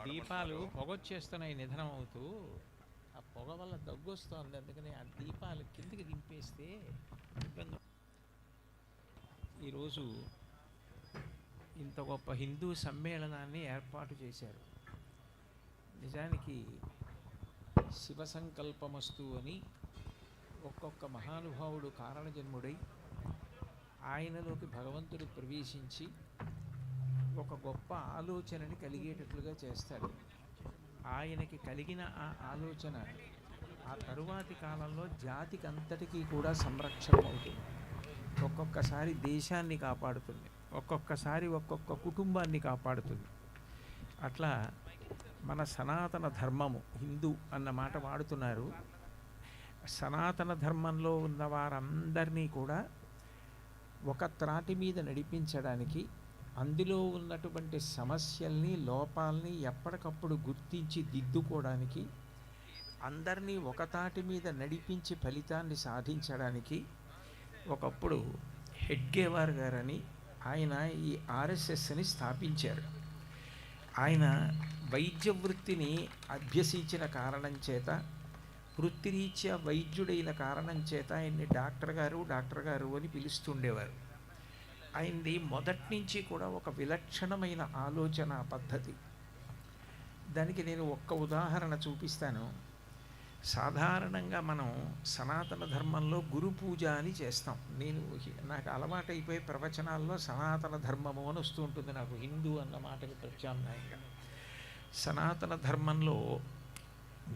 దీపాలు వాడమంటున్నారు. పొగొచ్చేస్తున్నాయి నిధనం అవుతూ. ఆ పొగ వల్ల దగ్గొస్తోంది. అందుకని ఆ దీపాలు కిందికి దింపేస్తే ఇబ్బంది. ఈరోజు ఇంత గొప్ప హిందూ సమ్మేళనాన్ని ఏర్పాటు చేశారు. నిజానికి శివ సంకల్పమస్తు అని ఒక్కొక్క మహానుభావుడు కారణజన్ముడై ఆయనలోకి భగవంతుడు ప్రవేశించి ఒక గొప్ప ఆలోచనని కలిగేటట్లుగా చేస్తాడు. ఆయనకి కలిగిన ఆ ఆలోచన ఆ తరువాతి కాలంలో జాతికి అంతటికీ కూడా సంరక్షణం అవుతుంది. ఒక్కొక్కసారి దేశాన్ని కాపాడుతుంది, ఒక్కొక్కసారి ఒక్కొక్క కుటుంబాన్ని కాపాడుతుంది. అట్లా మన సనాతన ధర్మము హిందూ అన్న మాట వాడుతున్నారు. సనాతన ధర్మంలో ఉన్న వారందరినీ కూడా ఒక త్రాటి మీద నడిపించడానికి, అందులో ఉన్నటువంటి సమస్యల్ని లోపాలని ఎప్పటికప్పుడు గుర్తించి దిద్దుకోవడానికి, అందరినీ ఒక తాటి మీద నడిపించి ఫలితాన్ని సాధించడానికి ఒకప్పుడు హెడ్గేవార్ గారని ఆయన ఈ ఆర్ఎస్ఎస్ని స్థాపించారు. ఆయన వైద్య వృత్తిని అభ్యసించిన కారణం చేత, వృత్తిరీత్యా వైద్యుడైన కారణం చేత ఆయన్ని డాక్టర్ గారు అని పిలుస్తుండేవారు. ఆయనది మొదటి నుంచి కూడా ఒక విలక్షణమైన ఆలోచన పద్ధతి. దానికి నేను ఒక్క ఉదాహరణ చూపిస్తాను. సాధారణంగా మనం సనాతన ధర్మంలో గురు పూజ అని చేస్తాం. నాకు అలవాటైపోయి ప్రవచనాల్లో సనాతన ధర్మము అని వస్తూ ఉంటుంది, నాకు హిందూ అన్న మాటకి ప్రత్యామ్నాయంగా. సనాతన ధర్మంలో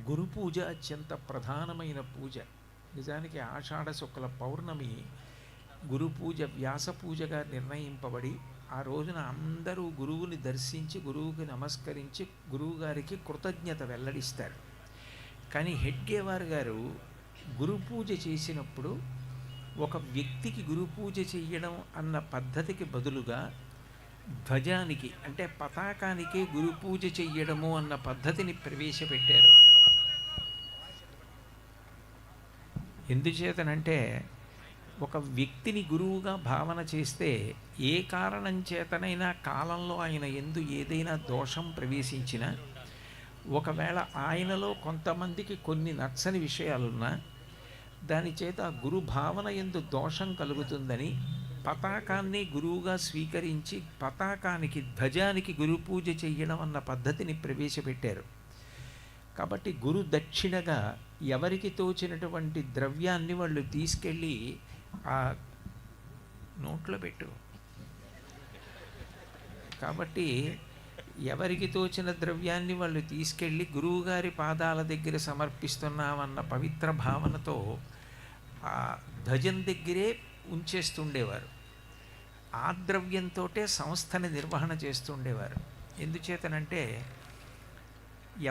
గురు పూజ అత్యంత ప్రధానమైన పూజ. నిజానికి ఆషాఢ శుక్ల పౌర్ణమి గురు పూజ వ్యాస పూజగా నిర్ణయింపబడి, ఆ రోజున అందరూ గురువుని దర్శించి గురువుకి నమస్కరించి గురువుగారికి కృతజ్ఞత వెల్లడిస్తారు. కానీ హెడ్గేవార్ గారు గురు పూజ చేసినప్పుడు ఒక వ్యక్తికి గురు పూజ చెయ్యడం అన్న పద్ధతికి బదులుగా ధ్వజానికి అంటే పతాకానికే గురు పూజ చెయ్యడము అన్న పద్ధతిని ప్రవేశపెట్టారు. ఎందుచేతనంటే ఒక వ్యక్తిని గురువుగా భావన చేస్తే ఏ కారణం చేతనైనా కాలంలో ఆయన యందు ఏదైనా దోషం ప్రవేశించినా, ఒకవేళ ఆయనలో కొంతమందికి కొన్ని నచ్చని విషయాలున్నా దాని చేత గురు భావన యందు దోషం కలుగుతుందని పతాకాన్ని గురువుగా స్వీకరించి పతాకానికి ధ్వజానికి గురు పూజ చెయ్యడం అన్న పద్ధతిని ప్రవేశపెట్టారు. కాబట్టి గురు దక్షిణగా ఎవరికి తోచినటువంటి ద్రవ్యాన్ని వాళ్ళు తీసుకెళ్ళి ఆ నోట్లో పెట్టు. కాబట్టి ఎవరికి తోచిన ద్రవ్యాన్ని వాళ్ళు తీసుకెళ్ళి గురువుగారి పాదాల దగ్గర సమర్పిస్తున్నామన్న పవిత్ర భావనతో ఆ ధ్వజం దగ్గరే ఉంచేస్తుండేవారు. ఆ ద్రవ్యంతో సంస్థని నిర్వహణ చేస్తుండేవారు. ఎందుచేతనంటే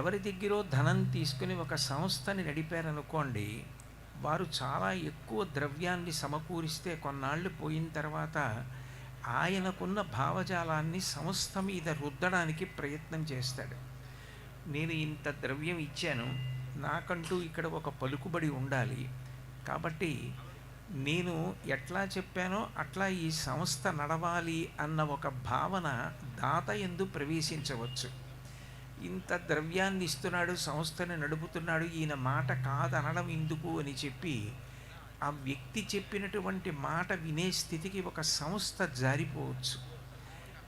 ఎవరి దగ్గరో ధనం తీసుకుని ఒక సంస్థని నడిపారనుకోండి, వారు చాలా ఎక్కువ ద్రవ్యాన్ని సమకూరిస్తే కొన్నాళ్ళు పోయిన తర్వాత ఆయనకున్న భావజాలాన్ని సంస్థ మీద రుద్దడానికి ప్రయత్నం చేస్తాడు. నేను ఇంత ద్రవ్యం ఇచ్చాను, నాకంటూ ఇక్కడ ఒక పలుకుబడి ఉండాలి, కాబట్టి నేను ఎట్లా చెప్పానో అట్లా ఈ సంస్థ నడవాలి అన్న ఒక భావన దాత యందు ప్రవేశించవచ్చు. ఇంత ద్రవ్యాన్ని ఇస్తున్నాడు, సంస్థని నడుపుతున్నాడు, ఈయన మాట కాదనడం ఎందుకు అని చెప్పి ఆ వ్యక్తి చెప్పినటువంటి మాట వినే స్థితికి ఒక సంస్థ జారిపోవచ్చు.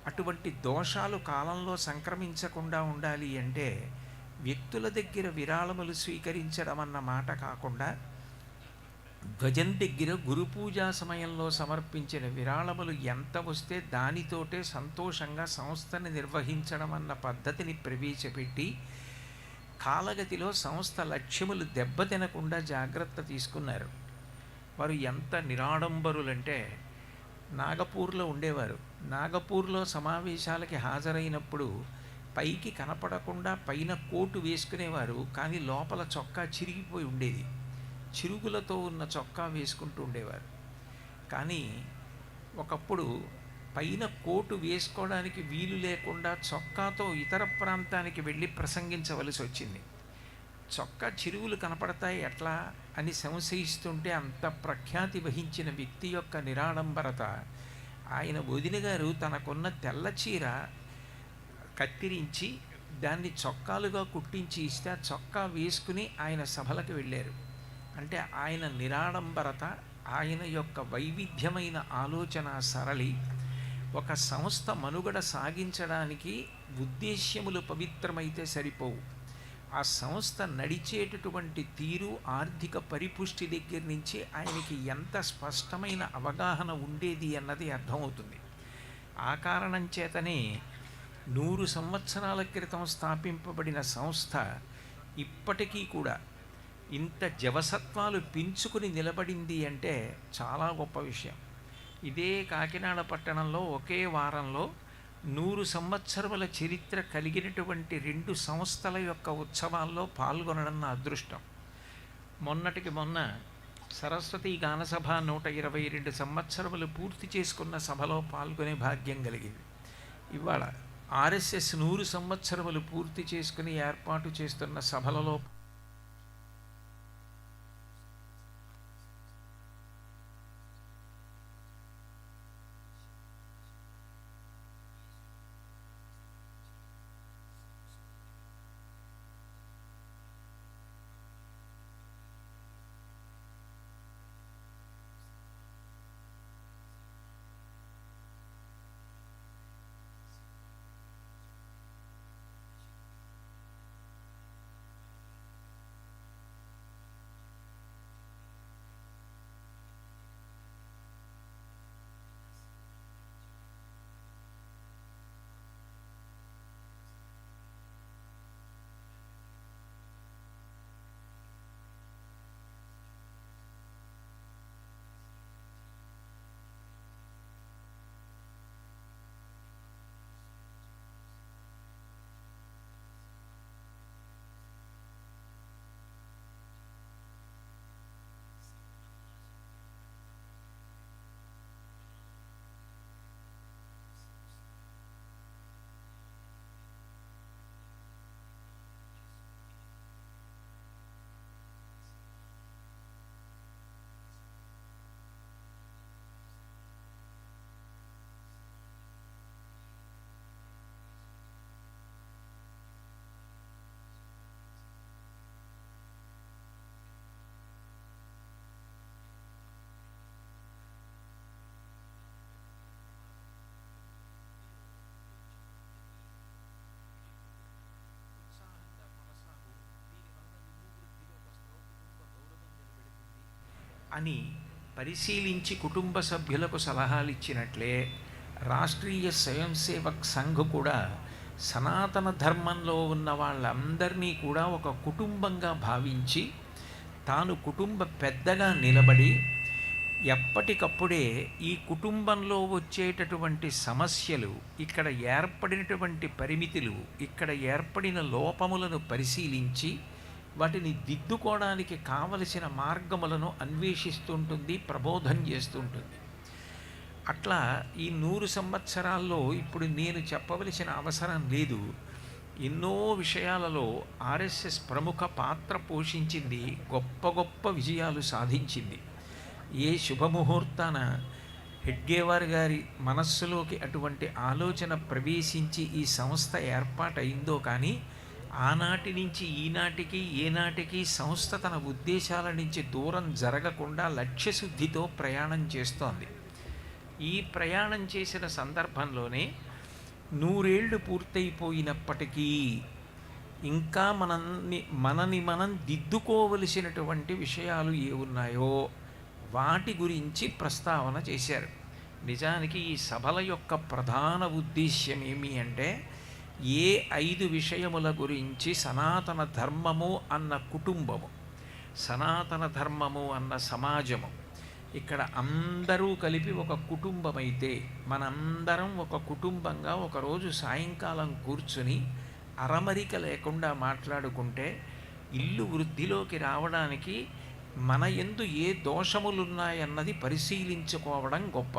అటువంటి దోషాలు కాలంలో సంక్రమించకుండా ఉండాలి అంటే వ్యక్తుల దగ్గర విరాళములు స్వీకరించడం అన్న మాట కాకుండా ధ్వజం దగ్గర గురు పూజా సమయంలో సమర్పించిన విరాళములు ఎంత వస్తే దానితోటే సంతోషంగా సంస్థని నిర్వహించడం అన్న పద్ధతిని ప్రవేశపెట్టి కాలగతిలో సంస్థ లక్ష్యములు దెబ్బతినకుండా జాగ్రత్త తీసుకున్నారు. వారు ఎంత నిరాడంబరులంటే నాగపూర్లో ఉండేవారు. నాగపూర్లో సమావేశాలకి హాజరైనప్పుడు పైకి కనపడకుండా పైన కోటు వేసుకునేవారు, కానీ లోపల చొక్కా చిరిగిపోయి ఉండేది. చిరుగులతో ఉన్న చొక్కా వేసుకుంటూ ఉండేవారు. కానీ ఒకప్పుడు పైన కోటు వేసుకోవడానికి వీలు లేకుండా చొక్కాతో ఇతర ప్రాంతానికి వెళ్ళి ప్రసంగించవలసి వచ్చింది. చొక్కా చిరుగులు కనపడతాయి ఎట్లా అని సంశయిస్తుంటే అంత ప్రఖ్యాతి వహించిన వ్యక్తి యొక్క నిరాడంబరత. ఆయన వదిన గారు తనకున్న తెల్ల చీర కత్తిరించి దాన్ని చొక్కాలుగా కుట్టించి ఇస్తే ఆ చొక్కా వేసుకుని ఆయన సభలకు వెళ్ళారు. అంటే ఆయన నిరాడంబరత, ఆయన యొక్క వైవిధ్యమైన ఆలోచన సరళి, ఒక సంస్థ మనుగడ సాగించడానికి ఉద్దేశ్యములు పవిత్రమైతే సరిపోవు, ఆ సంస్థ నడిచేటటువంటి తీరు, ఆర్థిక పరిపుష్టి దగ్గర నుంచి ఆయనకి ఎంత స్పష్టమైన అవగాహన ఉండేది అన్నది అర్థమవుతుంది. ఆ కారణం చేతనే 100 సంవత్సరాల క్రితం స్థాపింపబడిన సంస్థ ఇప్పటికీ కూడా ఇంత జవసత్వాలు పెంచుకుని నిలబడింది అంటే చాలా గొప్ప విషయం. ఇదే కాకినాడ పట్టణంలో ఒకే వారంలో 100 సంవత్సరముల చరిత్ర కలిగినటువంటి 2 సంస్థల యొక్క ఉత్సవాల్లో పాల్గొనడం నా అదృష్టం. మొన్నటికి మొన్న సరస్వతి గానసభ 122 సంవత్సరములు పూర్తి చేసుకున్న సభలో పాల్గొనే భాగ్యం కలిగింది. ఇవాళ ఆర్ఎస్ఎస్ 100 సంవత్సరములు పూర్తి చేసుకుని ఏర్పాటు చేస్తున్న సభలలో అని పరిశీలించి కుటుంబ సభ్యులకు సలహాలు ఇచ్చినట్లే రాష్ట్రీయ స్వయం సేవక్ సంఘ్ కూడా సనాతన ధర్మంలో ఉన్న వాళ్ళందరినీ కూడా ఒక కుటుంబంగా భావించి తాను కుటుంబ పెద్దగా నిలబడి ఎప్పటికప్పుడే ఈ కుటుంబంలో వచ్చేటటువంటి సమస్యలు, ఇక్కడ ఏర్పడినటువంటి పరిమితులు, ఇక్కడ ఏర్పడిన లోపములను పరిశీలించి వాటిని దిద్దుకోవడానికి కావలసిన మార్గములను అన్వేషిస్తుంటుంది, ప్రబోధం చేస్తుంటుంది. అట్లా ఈ 100 సంవత్సరాల్లో ఇప్పుడు నేను చెప్పవలసిన అవసరం లేదు. ఎన్నో విషయాలలో ఆర్ఎస్ఎస్ ప్రముఖ పాత్ర పోషించింది, గొప్ప గొప్ప విజయాలు సాధించింది. ఏ శుభముహూర్తాన హెడ్గేవార్ గారి మనస్సులోకి అటువంటి ఆలోచన ప్రవేశించి ఈ సంస్థ ఏర్పాటైందో కానీ ఆనాటి నుంచి ఈనాటికి ఏనాటికి సంస్థ తన ఉద్దేశాల నుంచి దూరం జరగకుండా లక్ష్యశుద్ధితో ప్రయాణం చేస్తోంది. ఈ ప్రయాణం చేసిన సందర్భంలోనే 100 ఏళ్ళు పూర్తయిపోయినప్పటికీ ఇంకా మనని మనం దిద్దుకోవలసినటువంటి విషయాలు ఏ ఉన్నాయో వాటి గురించి ప్రస్తావన చేశారు. నిజానికి ఈ సభల యొక్క ప్రధాన ఉద్దేశ్యం ఏమి అంటే, ఏ 5 విషయముల గురించి సనాతన ధర్మము అన్న కుటుంబము, సనాతన ధర్మము అన్న సమాజము, ఇక్కడ అందరూ కలిపి ఒక కుటుంబమైతే, మనందరం ఒక కుటుంబంగా ఒకరోజు సాయంకాలం కూర్చుని అరమరిక లేకుండా మాట్లాడుకుంటే ఇల్లు వృద్ధిలోకి రావడానికి మన యందు ఏ దోషములున్నాయన్నది పరిశీలించుకోవడం గొప్ప.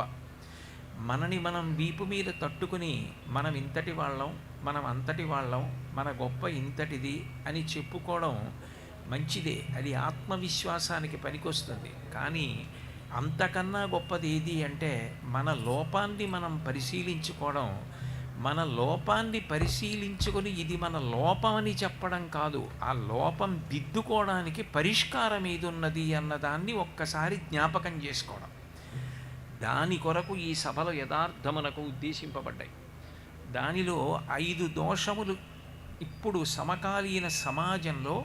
మనని మనం వీపు మీద తట్టుకుని మనం ఇంతటి వాళ్ళం, మనం అంతటి వాళ్ళం, మన గొప్ప ఇంతటిది అని చెప్పుకోవడం మంచిదే, అది ఆత్మవిశ్వాసానికి పనికొస్తుంది. కానీ అంతకన్నా గొప్పది ఏది అంటే మన లోపాన్ని మనం పరిశీలించుకోవడం, మన లోపాన్ని పరిశీలించుకొని ఇది మన లోపమని చెప్పడం కాదు, ఆ లోపం దిద్దుకోవడానికి పరిష్కారం ఏది ఉన్నది అన్నదాన్ని ఒక్కసారి జ్ఞాపకం చేసుకోవడం. దాని కొరకు ఈ సభలో యథార్థమునకు ఉద్దేశింపబడ్డాయి. దానిలో 5 దోషములు ఇప్పుడు సమకాలీన సమాజంలో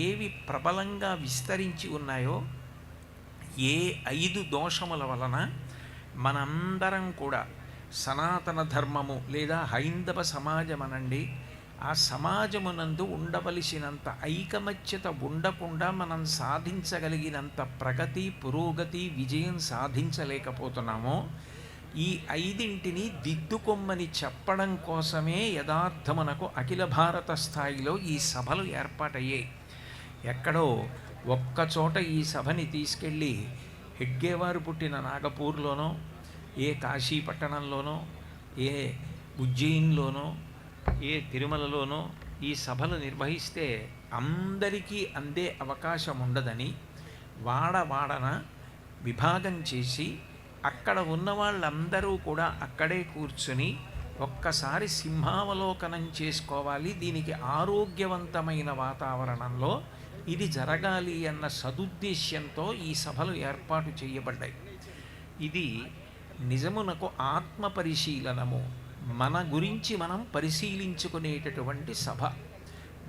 ఏవి ప్రబలంగా విస్తరించి ఉన్నాయో, ఏ 5 దోషముల వలన మనందరం కూడా సనాతన ధర్మము లేదా హైందవ సమాజం అనండి, ఆ సమాజమునందు ఉండవలసినంత ఐకమత్యత ఉండకుండా మనం సాధించగలిగినంత ప్రగతి, పురోగతి, విజయం సాధించలేకపోతున్నామో, ఈ 5ంటిని దిద్దుకొమ్మని చెప్పడం కోసమే యథార్థమునకు అఖిల భారత స్థాయిలో ఈ సభలు ఏర్పాటయ్యాయి. ఎక్కడో ఒక్కచోట ఈ సభని తీసుకెళ్ళి హెడ్గేవారు పుట్టిన నాగపూర్లోనో, ఏ కాశీ పట్టణంలోనో, ఏ ఉజ్జయిన్లోనో, ఏ తిరుమలలోనో ఈ సభలు నిర్వహిస్తే అందరికీ అందే అవకాశం ఉండదని వాడవాడన విభాగం చేసి అక్కడ ఉన్న వాళ్ళందరూ కూడా అక్కడే కూర్చుని ఒక్కసారి సింహావలోకనం చేసుకోవాలి, దీనికి ఆరోగ్యవంతమైన వాతావరణంలో ఇది జరగాలి అన్న సదుద్దేశ్యంతో ఈ సభలు ఏర్పాటు చేయబడ్డాయి. ఇది నిజమునకు ఆత్మ పరిశీలనము, మన గురించి మనం పరిశీలించుకునేటటువంటి సభ.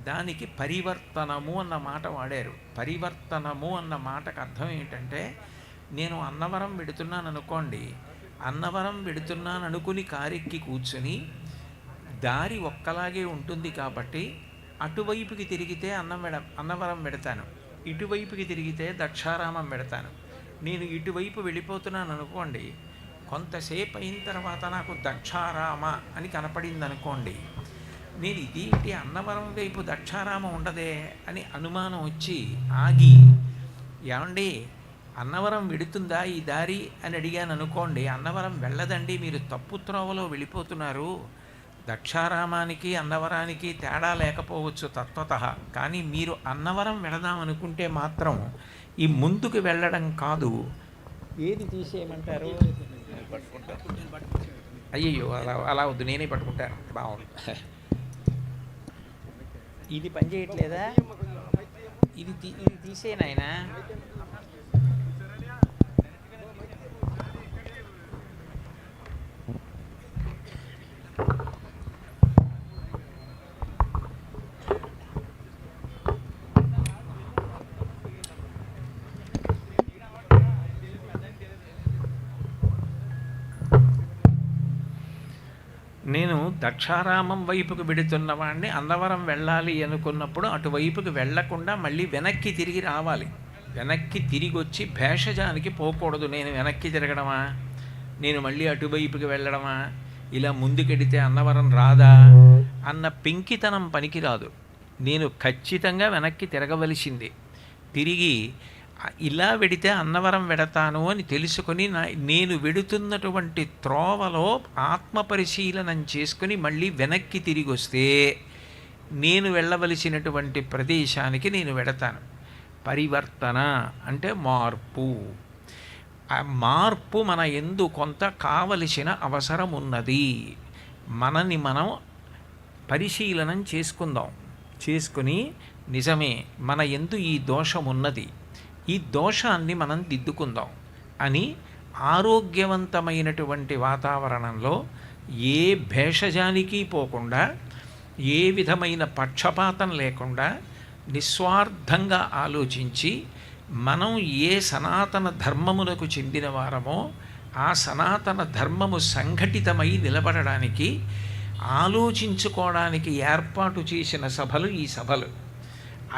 దానికి పరివర్తనము అన్న మాట వాడారు. పరివర్తనము అన్న మాటకు అర్థం ఏంటంటే, నేను అన్నవరం వెడుతున్నాను అనుకోండి, అన్నవరం వెడుతున్నాను అనుకుని కారెక్కి కూర్చొని దారి ఒక్కలాగే ఉంటుంది కాబట్టి అటువైపుకి తిరిగితే అన్నవరం పెడతాను, ఇటువైపుకి తిరిగితే దక్షారామం పెడతాను. నేను ఇటువైపు వెళ్ళిపోతున్నాను అనుకోండి, కొంతసేపు అయిన తర్వాత నాకు దక్షారామ అని కనపడింది అనుకోండి, నేను ఇదేంటి అన్నవరం వైపు దక్షారామం ఉండదే అని అనుమానం వచ్చి ఆగి, ఏమండి అన్నవరం వెడుతుందా ఈ దారి అని అడిగాను అనుకోండి, అన్నవరం వెళ్ళదండి, మీరు తప్పు త్రోవలో వెళ్ళిపోతున్నారు, దక్షారామానికి అన్నవరానికి తేడా లేకపోవచ్చు తత్వతః, కానీ మీరు అన్నవరం వెళదాం అనుకుంటే మాత్రం ఈ ముందుకు వెళ్ళడం కాదు. ఏది తీసేయమంటారు? అయ్యయ్యో, అలా వద్దు, నేనే పట్టుకుంటా. బాగుంది. ఇది పని చేయట్లేదా? ఇది తీసేనాయనా. నేను దక్షారామం వైపుకు వెడుతున్నవాడిని, అన్నవరం వెళ్ళాలి అనుకున్నప్పుడు అటువైపుకి వెళ్లకుండా మళ్ళీ వెనక్కి తిరిగి రావాలి. వెనక్కి తిరిగి వచ్చి భేషజానికి పోకూడదు. నేను వెనక్కి తిరగడమా, నేను మళ్ళీ అటువైపుకి వెళ్ళడమా, ఇలా ముందుకెడితే అన్నవరం రాదా అన్న పెంకితనం పనికిరాదు. నేను ఖచ్చితంగా వెనక్కి తిరగవలసిందే. తిరిగి ఇలా వెడితే అన్నవరం వెడతాను అని తెలుసుకొని నేను వెడుతున్నటువంటి త్రోవలో ఆత్మపరిశీలనం చేసుకుని మళ్ళీ వెనక్కి తిరిగి వస్తే నేను వెళ్ళవలసినటువంటి ప్రదేశానికి నేను వెడతాను. పరివర్తన అంటే మార్పు. ఆ మార్పు మన యందు కొంత కావలసిన అవసరం ఉన్నది. మనని మనం పరిశీలనం చేసుకుని నిజమే మన యందు ఈ దోషం ఉన్నది, ఈ దోషాన్ని మనం దిద్దుకుందాం అని ఆరోగ్యవంతమైనటువంటి వాతావరణంలో ఏ భేషజానికి పోకుండా, ఏ విధమైన పక్షపాతం లేకుండా నిస్వార్థంగా ఆలోచించి మనం ఏ సనాతన ధర్మమునకు చెందిన వారమో ఆ సనాతన ధర్మము సంఘటితమై నిలబడడానికి ఆలోచించుకోవడానికి ఏర్పాటు చేసిన సభలు ఈ సభలు.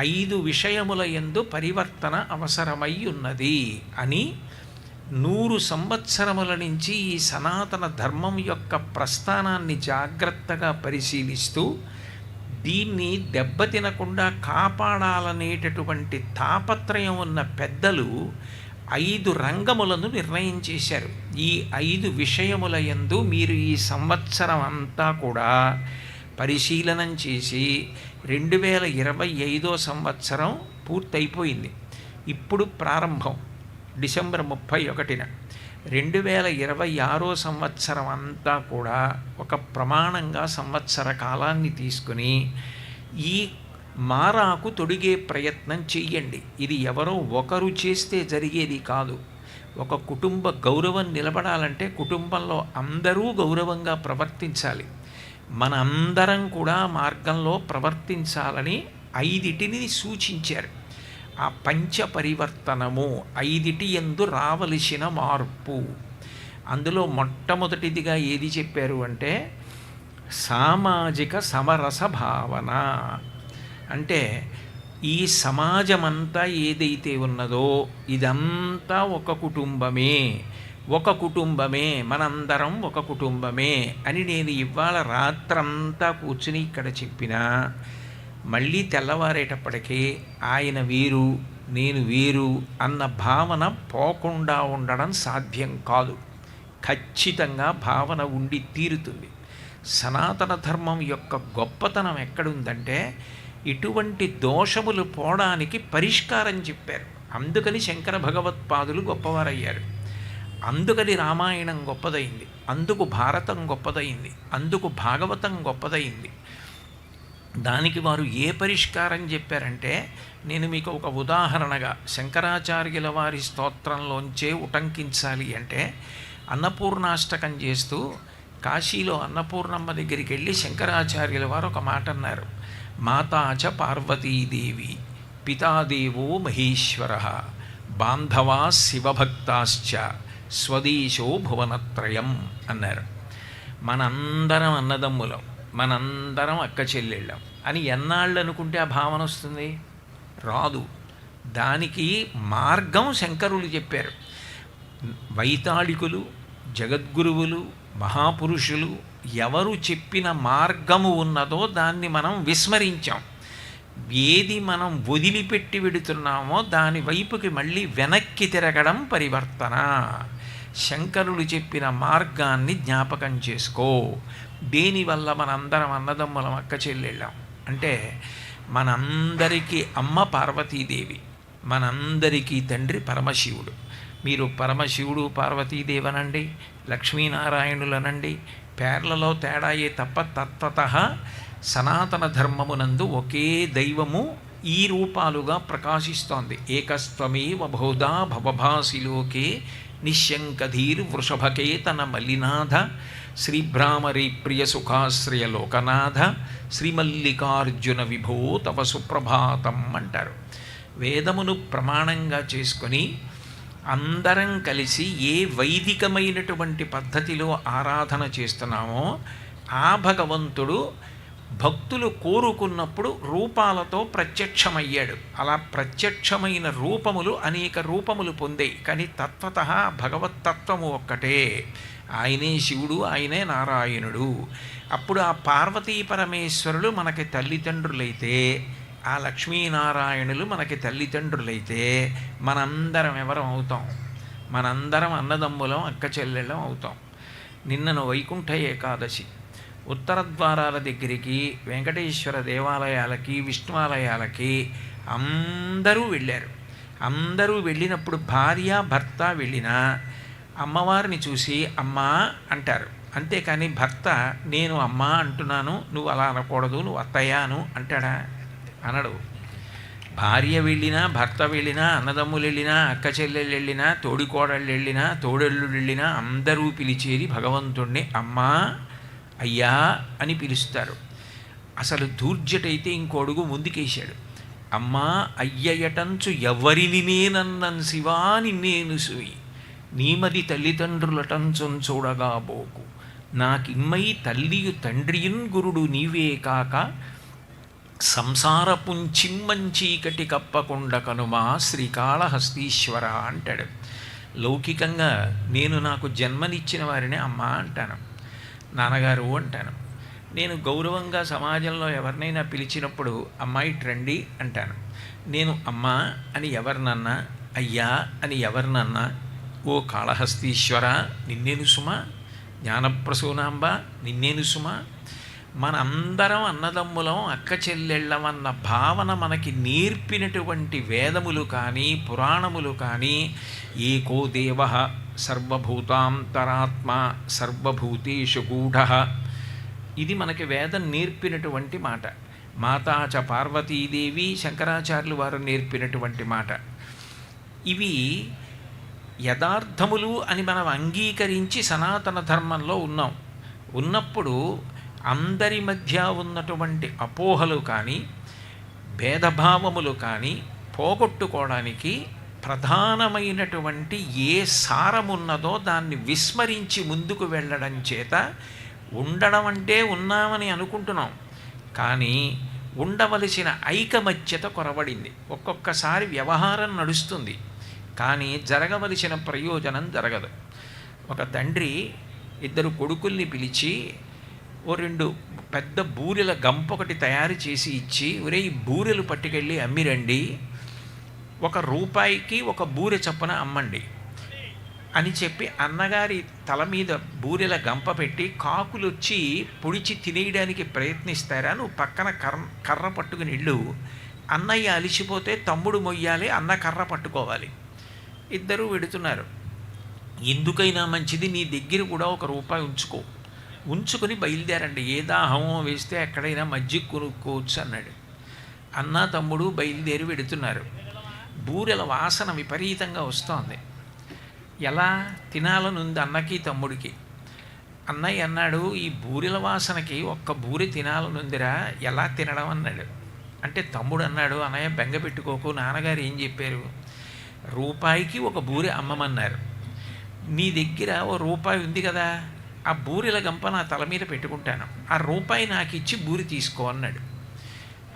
5 విషయముల యందు పరివర్తన అవసరమై ఉన్నది అని 100 సంవత్సరముల నుంచి ఈ సనాతన ధర్మం యొక్క ప్రస్థానాన్ని జాగ్రత్తగా పరిశీలిస్తూ దీన్ని దెబ్బతినకుండా కాపాడాలనేటటువంటి తాపత్రయం ఉన్న పెద్దలు 5 రంగములను నిర్ణయం చేశారు. ఈ 5 విషయముల యందు మీరు ఈ సంవత్సరం అంతా కూడా పరిశీలనం చేసి 2025 సంవత్సరం పూర్తయిపోయింది. ఇప్పుడు ప్రారంభం డిసెంబర్ 31న 2026 సంవత్సరం అంతా కూడా ఒక ప్రమాణంగా సంవత్సర కాలాన్ని తీసుకుని ఈ మారాకు తొడిగే ప్రయత్నం చెయ్యండి. ఇది ఎవరో ఒకరు చేస్తే జరిగేది కాదు. ఒక కుటుంబ గౌరవం నిలబడాలంటే కుటుంబంలో అందరూ గౌరవంగా ప్రవర్తించాలి. మన అందరం కూడా మార్గంలో ప్రవర్తించాలని 5టిని సూచించారు. ఆ పంచ పరివర్తనము 5టి యందు రావలసిన మార్పు. అందులో మొట్టమొదటిదిగా ఏది చెప్పారు అంటే సామాజిక సమరస భావన. అంటే ఈ సమాజమంతా ఏదైతే ఉన్నదో ఇదంతా ఒక కుటుంబమే, ఒక కుటుంబమే, మనందరం ఒక కుటుంబమే అని నేను ఇవాళ రాత్రంతా కూర్చుని ఇక్కడ చెప్పినా మళ్ళీ తెల్లవారేటప్పటికీ ఆయన వీరు నేను వీరు అన్న భావన పోకుండా ఉండడం సాధ్యం కాదు. ఖచ్చితంగా భావన ఉండి తీరుతుంది. సనాతన ధర్మం యొక్క గొప్పతనం ఎక్కడుందంటే ఇటువంటి దోషములు పోవడానికి పరిష్కారం చెప్పారు. అందుకని శంకర భగవత్పాదులు గొప్పవారయ్యారు. అందుకని రామాయణం గొప్పదైంది, అందుకు భారతం గొప్పదైంది, అందుకు భాగవతం గొప్పదైంది. దానికి వారు ఏ పరిష్కారం చెప్పారంటే నేను మీకు ఒక ఉదాహరణగా శంకరాచార్యుల వారి స్తోత్రంలోంచే ఉటంకించాలి అంటే అన్నపూర్ణాష్టకం చేస్తూ కాశీలో అన్నపూర్ణమ్మ దగ్గరికి వెళ్ళి శంకరాచార్యుల వారు ఒక మాట అన్నారు. మాతాచ పార్వతీదేవి పితాదేవో మహేశ్వర బాంధవా శివభక్తాశ్చ స్వదేశో భువనత్రయం అన్నారు. మనందరం అన్నదమ్ములం, మనందరం అక్క చెల్లెళ్ళం అని ఎన్నాళ్ళు అనుకుంటే ఆ భావన వస్తుంది? రాదు. దానికి మార్గం శంకరులు చెప్పారు. వైతాళికులు, జగద్గురువులు, మహాపురుషులు ఎవరు చెప్పిన మార్గము ఉన్నదో దాన్ని మనం విస్మరించాం. ఏది మనం వదిలిపెట్టి వెడుతున్నామో దాని వైపుకి మళ్ళీ వెనక్కి తిరగడం పరివర్తన. శంకరులు చెప్పిన మార్గాన్ని జ్ఞాపకం చేసుకో. దేనివల్ల మనందరం అన్నదమ్ములం, అక్క చెల్లెళ్ళాం అంటే మనందరికీ అమ్మ పార్వతీదేవి, మనందరికీ తండ్రి పరమశివుడు. మీరు పరమశివుడు పార్వతీదేవనండి, లక్ష్మీనారాయణులనండి, పేర్లలో తేడాయే తప్ప తత్వతః సనాతన ధర్మమునందు ఒకే దైవము ఈ రూపాలుగా ప్రకాశిస్తోంది. ఏకస్త్వమేవ బహుధా భవభాసిలోకే నిశ్శంకధీర్ వృషభకేతన మల్లినాథ శ్రీభ్రామరీ ప్రియ సుఖాశ్రయ లోకనాథ శ్రీమల్లికార్జున విభో తవ సుప్రభాతం అంటారు. వేదమును ప్రమాణంగా చేసుకొని అందరం కలిసి ఏ వైదికమైనటువంటి పద్ధతిలో ఆరాధన చేస్తున్నామో ఆ భగవంతుడు భక్తులు కోరుకున్నప్పుడు రూపాలతో ప్రత్యక్షమయ్యాడు. అలా ప్రత్యక్షమైన రూపములు అనేక రూపములు పొందాయి. కానీ తత్వతః భగవత్తత్వము ఒక్కటే. ఆయనే శివుడు, ఆయనే నారాయణుడు. అప్పుడు ఆ పార్వతీ పరమేశ్వరులు మనకి తల్లిదండ్రులైతే, ఆ లక్ష్మీనారాయణులు మనకి తల్లిదండ్రులైతే మనందరం ఎవరం అవుతాం? మనందరం అన్నదమ్ములం, అక్క చెల్లెళ్ళం అవుతాం. నిన్నను వైకుంఠ ఏకాదశి ఉత్తర ద్వారాల దగ్గరికి, వెంకటేశ్వర దేవాలయాలకి, విష్ణువాలయాలకి అందరూ వెళ్ళారు. అందరూ వెళ్ళినప్పుడు భార్య భర్త వెళ్ళినా అమ్మవారిని చూసి అమ్మా అంటారు. అంతేకాని భర్త నేను అమ్మా అంటున్నాను, నువ్వు అలా అనకూడదు, నువ్వు అత్తయ్యాను అంటాడా? అనడు. భార్య వెళ్ళినా, భర్త వెళ్ళినా, అన్నదమ్ములు వెళ్ళినా, అక్క చెల్లెళ్ళు వెళ్ళినా, తోడికోడళ్ళు వెళ్ళినా, తోడళ్ళు వెళ్ళినా అందరూ పిలిచేది భగవంతుణ్ణి అమ్మా అయ్యా అని పిలుస్తారు. అసలు దూర్జటైతే ఇంకో అడుగు ముందుకేశాడు. అమ్మా అయ్యయటంచు ఎవరిని నేనన్నన్ శివా నిన్నేను సూయి నీమది తల్లిదండ్రులటంచున్ చూడగా బోకు నాకిమ్మై తల్లియు తండ్రియున్ గురుడు నీవే కాక సంసారపుంచిమ్మంచీకటి కప్పకుండా కనుమా శ్రీకాళహస్తీశ్వర అంటాడు. లౌకికంగా నేను నాకు జన్మనిచ్చిన వారిని అమ్మ అంటాను, నాన్నగారు అంటాను. నేను గౌరవంగా సమాజంలో ఎవరినైనా పిలిచినప్పుడు అమ్మాయి రండి అంటాను. నేను అమ్మ అని ఎవరినన్నా, అయ్యా అని ఎవరినన్నా, ఓ కాళహస్తీశ్వర నిన్నేను సుమా, జ్ఞానప్రసూనాంబ నిన్నేను సుమా. మనందరం అన్నదమ్ములం, అక్క చెల్లెళ్ళమన్న భావన మనకి నేర్పినటువంటి వేదములు కానీ పురాణములు కానీ ఏకో దేవ సర్వభూతాంతరాత్మ సర్వభూతేషు గూఢ. ఇది మనకి వేదం నేర్పినటువంటి మాట. మాతాచ పార్వతీదేవి శంకరాచార్యులు వారు నేర్పినటువంటి మాట. ఇవి యథార్థములు అని మనం అంగీకరించి సనాతన ధర్మంలో ఉన్నప్పుడు అందరి మధ్య ఉన్నటువంటి అపోహలు కానీ భేదభావములు కానీ పోగొట్టుకోవడానికి ప్రధానమైనటువంటి ఏ సారమున్నదో దాన్ని విస్మరించి ముందుకు వెళ్ళడం చేత ఉండడం అంటే ఉన్నామని అనుకుంటున్నాం, కానీ ఉండవలసిన ఐకమత్యత కొరవడింది. ఒక్కొక్కసారి వ్యవహారం నడుస్తుంది, కానీ జరగవలసిన ప్రయోజనం జరగదు. ఒక తండ్రి ఇద్దరు కొడుకుల్ని పిలిచి ఓ 2 పెద్ద బూరెల గంప ఒకటి తయారు చేసి ఇచ్చి, ఒరే ఈ బూరెలు పట్టుకెళ్ళి అమ్మిరండి, ₹1కి ఒక బూరె చొప్పున అమ్మండి అని చెప్పి అన్నగారి తల మీద బూరెల గంప పెట్టి కాకులు వచ్చి పొడిచి తినేయడానికి ప్రయత్నిస్తారా, నువ్వు పక్కన కర్ర పట్టుకుని ఇళ్ళు, అన్నయ్య అలిసిపోతే తమ్ముడు మొయ్యాలి, అన్న కర్ర పట్టుకోవాలి. ఇద్దరూ వెడుతున్నారు. ఎందుకైనా మంచిది నీ దగ్గర కూడా ₹1 ఉంచుకొని బయలుదేరండి, ఏ దాహమో వేస్తే ఎక్కడైనా మజ్జిగ కొనుక్కోవచ్చు అన్నాడు. అన్న తమ్ముడు బయలుదేరి వెడుతున్నారు. బూరెల వాసన విపరీతంగా వస్తోంది. ఎలా తినాలనుంది అన్నకి తమ్ముడికి. అన్నయ్య అన్నాడు, ఈ బూరెల వాసనకి ఒక్క బూరె తినాలనుందిరా, ఎలా తినడం అన్నాడు. అంటే తమ్ముడు అన్నాడు, అన్నయ్య బెంగ పెట్టుకోకు, నాన్నగారు ఏం చెప్పారు, ₹1కి ఒక బూరె అమ్మమన్నారు, నీ దగ్గర ₹1 ఉంది కదా, ఆ బూరెల గంప నా తల మీద పెట్టుకుంటాను, ఆ ₹1 నాకు ఇచ్చి బూరి తీసుకో అన్నాడు.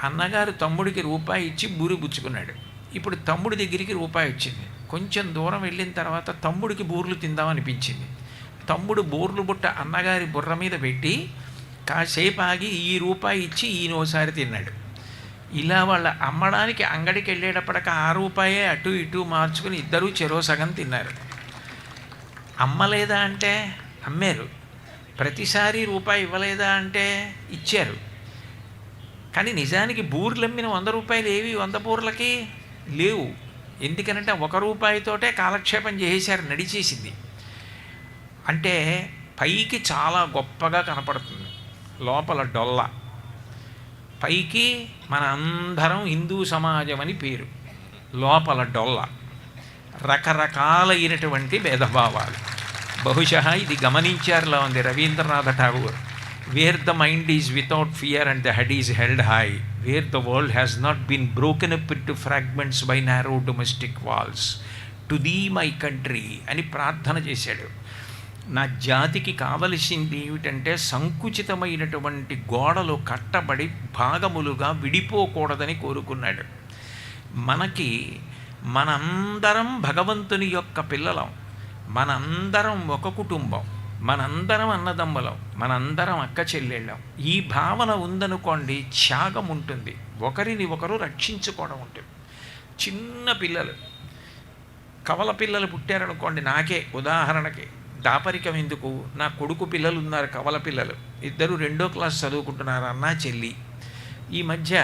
అన్నగారు తమ్ముడికి ₹1 ఇచ్చి బూరి పుచ్చుకున్నాడు. ఇప్పుడు తమ్ముడి దగ్గరికి ₹1 వచ్చింది. కొంచెం దూరం వెళ్ళిన తర్వాత తమ్ముడికి బూర్లు తిందామనిపించింది. తమ్ముడు బూర్లు బుట్ట అన్నగారి బుర్ర మీద పెట్టి కాసేపు ఆగి ఈ ₹1 ఇచ్చి ఈయనోసారి తిన్నాడు. ఇలా వాళ్ళ అమ్మడానికి అంగడికి వెళ్ళేటప్పటికి ఆ ₹1 అటు ఇటు మార్చుకుని ఇద్దరూ చెరో సగం తిన్నారు. అమ్మలేదా అంటే అమ్మారు, ప్రతిసారి ₹1 ఇవ్వలేదా అంటే ఇచ్చారు. కానీ నిజానికి బూర్లు అమ్మిన ₹100 ఏవి 100 బూర్లకి లేవు. ఎందుకనంటే ₹1తోటే కాలక్షేపం చేసేశారు, నడిచేసింది. అంటే పైకి చాలా గొప్పగా కనపడుతుంది, లోపల డొల్ల. పైకి మన అందరం హిందూ సమాజం అని పేరు, లోపల డొల్ల, రకరకాలైనటువంటి భేదభావాలు. బహుశా ఇది గమనించారులా ఉంది Rabindranath Tagore. Where the mind is without fear and the head is held high, where the world has not been broken up into fragments by narrow domestic walls, to thee my country అని ప్రార్థన చేశాడు. నా జాతికి కావలసింది ఏమిటంటే సంకుచితమైనటువంటి గోడలు కట్టబడి భాగములుగా విడిపోకూడదని కోరుకున్నాడు. మనందరం భగవంతుని యొక్క పిల్లలం, మనందరం ఒక కుటుంబం, మనందరం అన్నదమ్ములం, మనందరం అక్క చెల్లెళ్ళం. ఈ భావన ఉందనుకోండి, త్యాగం ఉంటుంది, ఒకరిని ఒకరు రక్షించుకోవడం ఉంటుంది. చిన్న పిల్లలు, కవల పిల్లలు పుట్టారనుకోండి, నాకే ఉదాహరణకి దాపరికం ఎందుకు, నా కొడుకు పిల్లలు ఉన్నారు, కవల పిల్లలు, ఇద్దరు 2వ క్లాస్ చదువుకుంటున్నారు, అన్న చెల్లి. ఈ మధ్య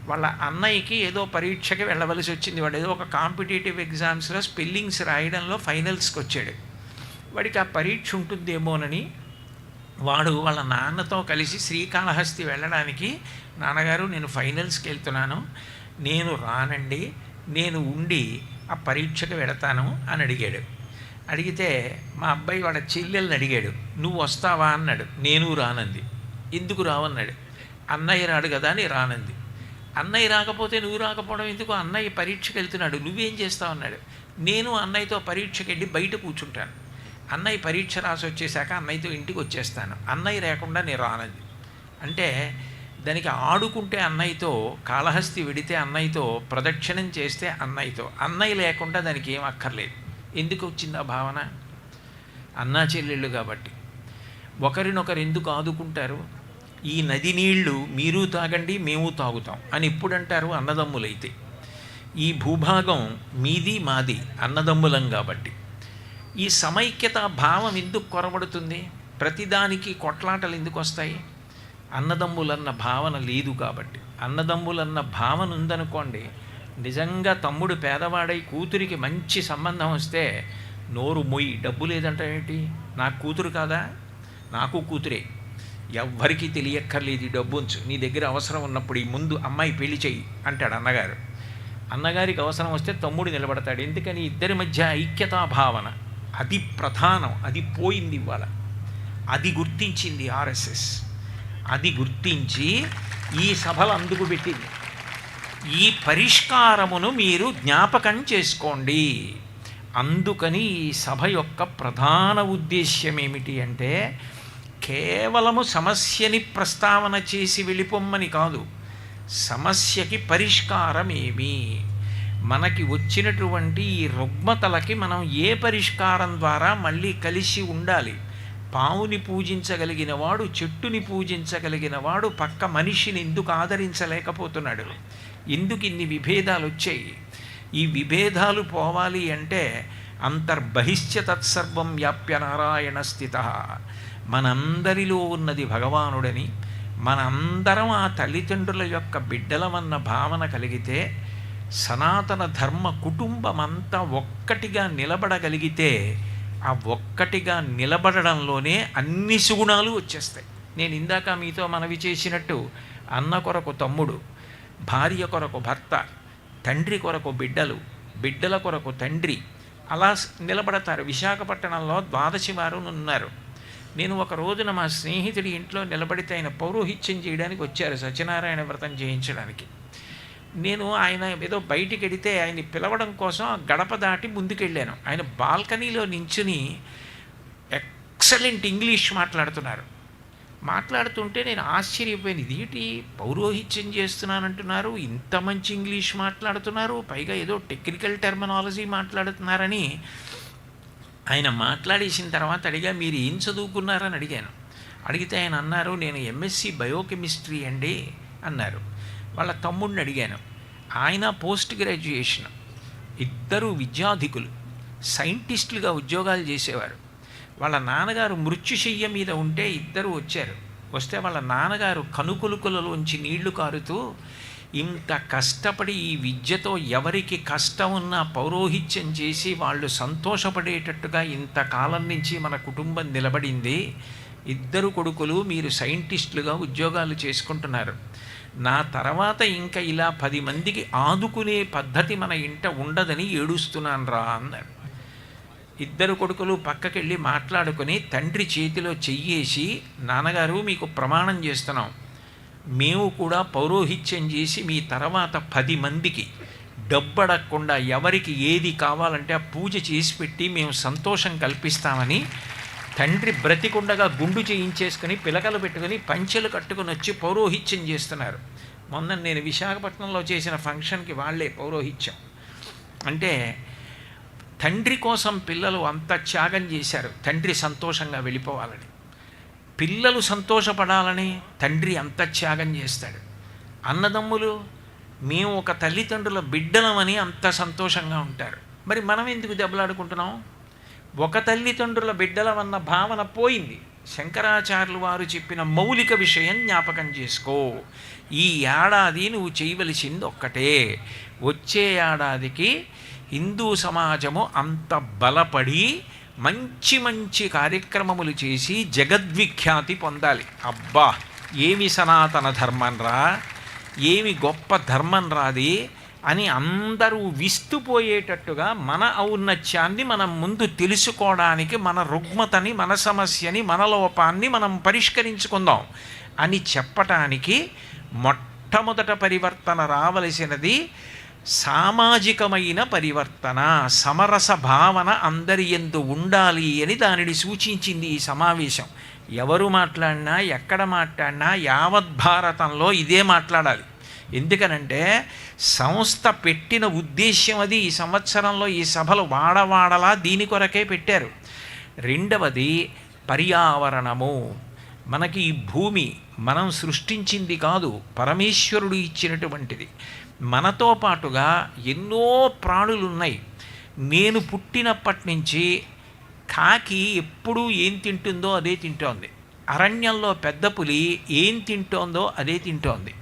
వాళ్ళ అన్నయ్యకి ఏదో పరీక్షకి వెళ్ళవలసి వచ్చింది. వాడు ఏదో ఒక కాంపిటేటివ్ ఎగ్జామ్స్లో స్పెల్లింగ్స్ రాయడంలో ఫైనల్స్కి వచ్చాడు. వాడికి ఆ పరీక్ష ఉంటుందేమోనని వాడు వాళ్ళ నాన్నతో కలిసి శ్రీకాళహస్తి వెళ్ళడానికి, నాన్నగారు నేను ఫైనల్స్కి వెళ్తున్నాను, నేను రానండి, నేను ఉండి ఆ పరీక్షకు వెడతాను అని అడిగాడు. అడిగితే మా అబ్బాయి వాళ్ళ చెల్లెల్ని అడిగాడు, నువ్వు వస్తావా అన్నాడు. నేను రానంది. ఎందుకు రావన్నాడు. అన్నయ్య రాడు కదా అని రానంది. అన్నయ్య రాకపోతే నువ్వు రాకపోవడం ఎందుకు, అన్నయ్య పరీక్షకు వెళ్తున్నాడు, నువ్వేం చేస్తావు అన్నాడు. నేను అన్నయ్యతో పరీక్షకి వెళ్ళి బయట కూర్చుంటాను, అన్నయ్య పరీక్ష రాసి వచ్చేసాక అన్నయ్యతో ఇంటికి వచ్చేస్తాను, అన్నయ్య లేకుండా నేను రానంది. అంటే దానికి ఆడుకుంటే అన్నయ్యతో, కాళహస్తి వెడితే అన్నయ్యతో, ప్రదక్షిణం చేస్తే అన్నయ్యతో, అన్నయ్య లేకుండా దానికి ఏం అక్కర్లేదు. ఎందుకు వచ్చింది ఆ భావన? అన్నా చెల్లెళ్ళు కాబట్టి. ఒకరినొకరు ఎందుకు ఆదుకుంటారు? ఈ నది నీళ్లు మీరు తాగండి మేము తాగుతాం అని ఎప్పుడంటారు? అన్నదమ్ములైతే. ఈ భూభాగం మీది మాది, అన్నదమ్ములం కాబట్టి. ఈ సమైక్యత భావం ఎందుకు కొరబడుతుంది? ప్రతిదానికి కొట్లాటలు ఎందుకు వస్తాయి? అన్నదమ్ములన్న భావన లేదు కాబట్టి. అన్నదమ్ములన్న భావన ఉందనుకోండి, నిజంగా తమ్ముడు పేదవాడై కూతురికి మంచి సంబంధం వస్తే నోరు మొయ్యి, డబ్బు లేదంటే ఏంటి, నాకు కూతురు కాదా, నాకు కూతురే, ఎవ్వరికీ తెలియక్కర్లేదు, ఈ డబ్బు ఉంచు, నీ దగ్గర అవసరం ఉన్నప్పుడు ఈ ముందు అమ్మాయి పెళ్లి చెయ్యి అంటాడు అన్నగారు. అన్నగారికి అవసరం వస్తే తమ్ముడు నిలబడతాడు. ఎందుకని, ఇద్దరి మధ్య ఐక్యతా భావన, అది ప్రధానం. అది పోయింది ఇవాళ. అది గుర్తించింది ఆర్ఎస్ఎస్. అది గుర్తించి ఈ సభలు అందుకు పెట్టింది. ఈ పరిష్కారమును మీరు జ్ఞాపకం చేసుకోండి. అందుకని ఈ సభ యొక్క ప్రధాన ఉద్దేశ్యం ఏమిటి అంటే, కేవలము సమస్యని ప్రస్తావన చేసి వెళ్ళిపోమ్మని కాదు, సమస్యకి పరిష్కారం ఏమి, మనకి వచ్చినటువంటి ఈ రుగ్మతలకి మనం ఏ పరిష్కారం ద్వారా మళ్ళీ కలిసి ఉండాలి. పావుని పూజించగలిగిన వాడు, చెట్టుని పూజించగలిగిన వాడు పక్క మనిషిని ఎందుకు ఆదరించలేకపోతున్నాడు? ఎందుకు ఇన్ని విభేదాలు వచ్చాయి? ఈ విభేదాలు పోవాలి అంటే అంతర్బహిశ్చ తత్సర్వం వ్యాప్య నారాయణ స్థిత, మనందరిలో ఉన్నది భగవానుడని, మనందరం ఆ తల్లిదండ్రుల యొక్క బిడ్డలమన్న భావన కలిగితే, సనాతన ధర్మ కుటుంబమంతా ఒక్కటిగా నిలబడగలిగితే, ఆ ఒక్కటిగా నిలబడడంలోనే అన్ని సుగుణాలు వచ్చేస్తాయి. నేను ఇందాక మీతో మనవి చేసినట్టు, అన్న కొరకు తమ్ముడు, భార్య కొరకు భర్త, తండ్రి కొరకు బిడ్డలు, బిడ్డల కొరకు తండ్రి, అలా నిలబడతారు. విశాఖపట్నంలో ద్వాదశి వారు ఉన్నారు. నేను ఒక రోజున మా స్నేహితుడి ఇంట్లో నిలబడితే ఆయన పౌరోహిత్యం చేయడానికి వచ్చారు, సత్యనారాయణ వ్రతం చేయించడానికి. నేను ఆయన ఏదో బయటికి వెడితే ఆయన్ని పిలవడం కోసం గడప దాటి ముందుకెళ్ళాను. ఆయన బాల్కనీలో నించుని ఎక్సలెంట్ ఇంగ్లీష్ మాట్లాడుతుంటే నేను ఆశ్చర్యపోయాను. ఇదేంటి, పౌరోహిత్యం చేస్తున్నానంటున్నారు, ఇంత మంచి ఇంగ్లీష్ మాట్లాడుతున్నారు, పైగా ఏదో టెక్నికల్ టెర్మినాలజీ మాట్లాడుతున్నారని. ఆయన మాట్లాడేసిన తర్వాత అడిగా, మీరు ఏం చదువుకున్నారని అడిగాను. అడిగితే ఆయన అన్నారు, నేను ఎంఎస్సి బయోకెమిస్ట్రీ అండి అన్నారు. వాళ్ళ తమ్ముడిని అడిగాను, ఆయన పోస్ట్ గ్రాడ్యుయేషన్. ఇద్దరు విద్యాధికులు, సైంటిస్టులుగా ఉద్యోగాలు చేసేవారు. వాళ్ళ నాన్నగారు మృత్యుశయ్య మీద ఉంటే ఇద్దరు వచ్చారు. వస్తే వాళ్ళ నాన్నగారు కనుకొలుకులలోంచి నీళ్లు కారుతూ, ఇంత కష్టపడి ఈ విద్యతో ఎవరికి కష్టం ఉన్నా పౌరోహిత్యం చేసి వాళ్ళు సంతోషపడేటట్టుగా ఇంతకాలం నుంచి మన కుటుంబం నిలబడింది. ఇద్దరు కొడుకులు మీరు సైంటిస్టులుగా ఉద్యోగాలు చేసుకుంటున్నారు. నా తర్వాత ఇంకా ఇలా 10 మందికి ఆదుకునే పద్ధతి మన ఇంట ఉండదని ఏడుస్తున్నాను రా అన్నాడు. ఇద్దరు కొడుకులు పక్కకెళ్ళి మాట్లాడుకొని తండ్రి చేతిలో చెయ్యేసి, నాన్నగారు మీకు ప్రమాణం చేస్తున్నాం, మేము కూడా పౌరోహిత్యం చేసి మీ తర్వాత 10 మందికి డబ్బడకుండా ఎవరికి ఏది కావాలంటే ఆ పూజ చేసి పెట్టి మేము సంతోషం కల్పిస్తామని తండ్రి బ్రతికుండగా గుండు చేయించేసుకుని పిలకలు పెట్టుకుని పంచెలు కట్టుకుని వచ్చి పౌరోహిత్యం చేస్తున్నారు. మొన్న నేను విశాఖపట్నంలో చేసిన ఫంక్షన్కి వాళ్ళే పౌరోహిత్యం. అంటే తండ్రి కోసం పిల్లలు అంత త్యాగం చేశారు, తండ్రి సంతోషంగా వెళ్ళిపోవాలని. పిల్లలు సంతోషపడాలని తండ్రి అంత త్యాగం చేస్తాడు. అన్నదమ్ములు మేము ఒక తల్లిదండ్రుల బిడ్డలమని అంత సంతోషంగా ఉంటారు. మరి మనం ఎందుకు దెబ్బలాడుకుంటున్నాం? ఒక తల్లిదండ్రుల బిడ్డలమన్న భావన పోయింది. శంకరాచార్యులు వారు చెప్పిన మౌలిక విషయం జ్ఞాపకం చేసుకో. ఈ ఏడాది నువ్వు చేయవలసింది ఒక్కటే, వచ్చే ఏడాదికి హిందూ సమాజము అంత బలపడి మంచి మంచి కార్యక్రమములు చేసి జగద్విఖ్యాతి పొందాలి. అబ్బా, ఏమి సనాతన ధర్మం రా, ఏమి గొప్ప ధర్మం రాది అని అందరూ విస్తుపోయేటట్టుగా మన ఔన్నత్యాన్ని మనం ముందు తెలుసుకోవడానికి, మన రుగ్మతని, మన సమస్యని, మన లోపాన్ని మనం పరిష్కరించుకుందాం అని చెప్పటానికి మొట్టమొదట పరివర్తన రావలసినది సామాజికమైన పరివర్తన. సమరస భావన అందరి యందు ఉండాలి అని దానిని సూచించింది ఈ సమావేశం. ఎవరు మాట్లాడినా, ఎక్కడ మాట్లాడినా యావద్భారతంలో ఇదే మాట్లాడాలి. ఎందుకనంటే సంస్థ పెట్టిన ఉద్దేశ్యం అది. ఈ సంవత్సరంలో ఈ సభలు వాడవాడలా దీని కొరకే పెట్టారు. రెండవది పర్యావరణము. మనకి ఈ భూమి మనం సృష్టించింది కాదు, పరమేశ్వరుడు ఇచ్చినటువంటిది. మనతో పాటుగా ఎన్నో ప్రాణులు ఉన్నాయి. నేను పుట్టినప్పటి నుంచి కాకి ఎప్పుడూ ఏం తింటుందో అదే తింటోంది. అరణ్యంలో పెద్ద పులి ఏం తింటోందో అదే తింటోంది.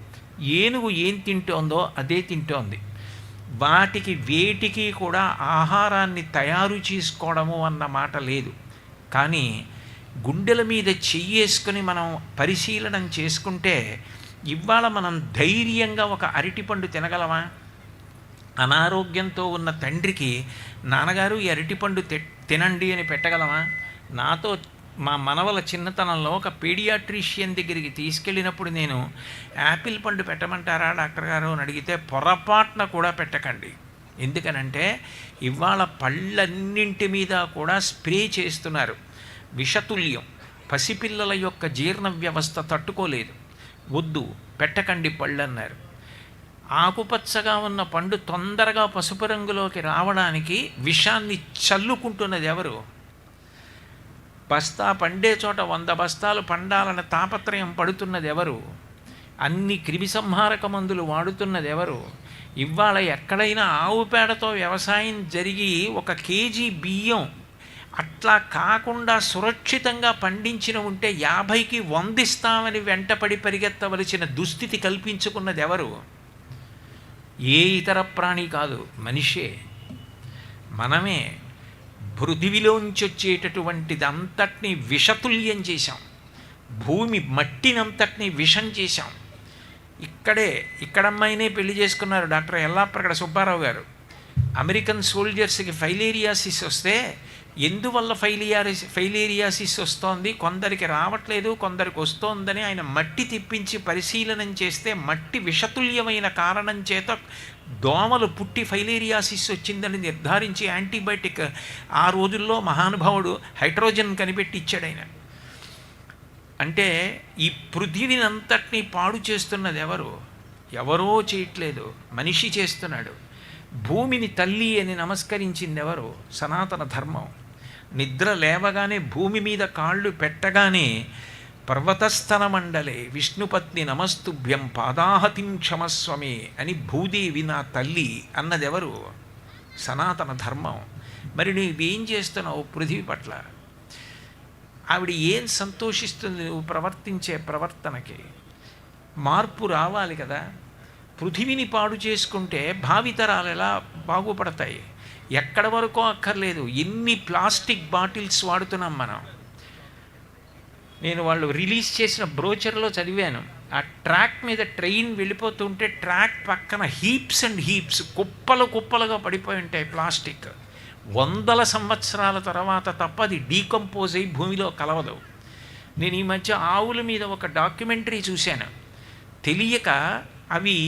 ఏనుగు ఏం తింటోందో అదే తింటోంది. వాటికి వేటికి కూడా ఆహారాన్ని తయారు చేసుకోవడము అన్న మాట లేదు. కానీ గుండెల మీద చెయ్యేసుకొని మనం పరిశీలనం చేసుకుంటే ఇవాళ మనం ధైర్యంగా ఒక అరటిపండు తినగలమా? అనారోగ్యంతో ఉన్న తండ్రికి నాన్నగారు ఈ అరటిపండు తినండి అని పెట్టగలమా? నాతో మా మనవల చిన్నతనంలో ఒక పీడియాట్రిషియన్ దగ్గరికి తీసుకెళ్ళినప్పుడు నేను యాపిల్ పండు పెట్టమంటారా డాక్టర్ గారు అని అడిగితే పొరపాటున కూడా పెట్టకండి. ఎందుకనంటే ఇవాళ పళ్ళన్నింటి మీద కూడా స్ప్రే చేస్తున్నారు, విషతుల్యం. పసిపిల్లల యొక్క జీర్ణ వ్యవస్థ తట్టుకోలేదు, వద్దు పెట్టకండి పళ్ళు అన్నారు. ఆకుపచ్చగా ఉన్న పండు తొందరగా పసుపు రంగులోకి రావడానికి విషాన్ని చల్లుకుంటున్నది ఎవరు? బస్తా పండే చోట 100 బస్తాలు పండాలన్న తాపత్రయం పడుతున్నది ఎవరు? అన్ని క్రిమిసంహారక మందులు వాడుతున్నది ఎవరు? ఇవాళ ఎక్కడైనా ఆవు పేడతో వ్యవసాయం జరిగి 1 కేజీ బియ్యం అట్లా కాకుండా సురక్షితంగా పండించిన ఉంటే 50కి 100 ఇస్తామని వెంటపడి పరిగెత్తవలసిన దుస్థితి కల్పించుకున్నది ఎవరు? ఏ ఇతర ప్రాణి కాదు, మనిషే. మనమే పృథివిలోంచి వచ్చేటటువంటిది అంతటినీ విషతుల్యం చేశాం, భూమి మట్టినంతటినీ విషం చేశాం. ఇక్కడమ్మాయినే పెళ్లి చేసుకున్నారు డాక్టర్ ఎల్లాప్రగడ సుబ్బారావు గారు. అమెరికన్ సోల్జర్స్కి ఫైలేరియాసిస్ వస్తే ఎందువల్ల ఫైలేరియాసిస్ వస్తోంది, కొందరికి రావట్లేదు కొందరికి వస్తోందని ఆయన మట్టి తిప్పించి పరిశీలనం చేస్తే మట్టి విషతుల్యమైన కారణం చేత దోమలు పుట్టి ఫైలేరియాసిస్ వచ్చిందని నిర్ధారించి యాంటీబయాటిక్ ఆ రోజుల్లో మహానుభావుడు హైడ్రోజన్ కనిపెట్టి ఇచ్చాడు ఆయన. అంటే ఈ పృథివిని అంతటినీ పాడు చేస్తున్నది ఎవరు? ఎవరో చేయట్లేదు, మనిషి చేస్తున్నాడు. భూమిని తల్లి అని నమస్కరించింది ఎవరు? సనాతన ధర్మం. నిద్ర లేవగానే భూమి మీద కాళ్ళు పెట్టగానే పర్వతస్థన మండలే విష్ణుపత్ని నమస్తుభ్యం పాదాహతిం క్షమస్వమే అని భూదేవి నా తల్లి అన్నది ఎవరు? సనాతన ధర్మం. మరి నువ్వేం చేస్తున్నావు పృథివీ పట్ల? ఆవిడ ఏం సంతోషిస్తుంది నువ్వు ప్రవర్తించే ప్రవర్తనకి? మార్పు రావాలి కదా. పృథివిని పాడు చేసుకుంటే భావితరాలు ఎలా బాగుపడతాయి? ఎక్కడ వరకో అక్కర్లేదు, ఎన్ని ప్లాస్టిక్ బాటిల్స్ వాడుతున్నాం మనం. నేను వాళ్ళు రిలీజ్ చేసిన బ్రోచర్లో చదివాను, ఆ ట్రాక్ మీద ట్రైన్ వెళ్ళిపోతుంటే ట్రాక్ పక్కన హీప్స్ అండ్ హీప్స్, కుప్పలు కుప్పలుగా పడిపోయి ఉంటాయి ప్లాస్టిక్. 100 సంవత్సరాల తర్వాత తప్ప అది డీకంపోజ్ అయ్యి భూమిలో కలవదు. నేను ఈ మధ్య ఆవుల మీద ఒక డాక్యుమెంటరీ చూశాను. తెలియక అవి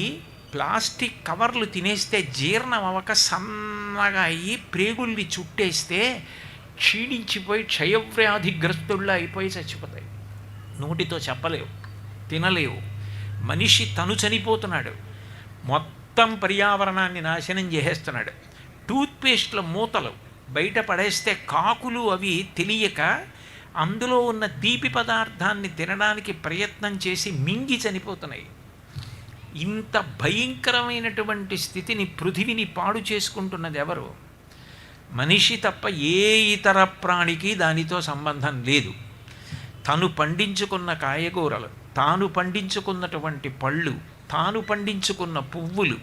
ప్లాస్టిక్ కవర్లు తినేస్తే జీర్ణం అవ్వక సన్నగా అయ్యి ప్రేగుల్ని చుట్టేస్తే క్షీణించిపోయి క్షయవ్యాధిగ్రస్తుల్లో అయిపోయి చచ్చిపోతాయి. నోటితో చెప్పలేవు, తినలేవు. మనిషి తను చనిపోతున్నాడు, మొత్తం పర్యావరణాన్ని నాశనం చేసేస్తున్నాడు. టూత్పేస్ట్ల మూతలు బయట పడేస్తే కాకులు అవి తెలియక అందులో ఉన్న తీపి పదార్థాన్ని తినడానికి ప్రయత్నం చేసి మింగి చనిపోతున్నాయి. ఇంత భయంకరమైనటువంటి స్థితిని పృథివిని పాడు చేసుకుంటున్నది ఎవరు? మనిషి తప్ప ఏ ఇతర ప్రాణికి దానితో సంబంధం లేదు. తను పండించుకున్న కాయగూరలు, తాను పండించుకున్నటువంటి పళ్ళు, తాను పండించుకున్న పువ్వులు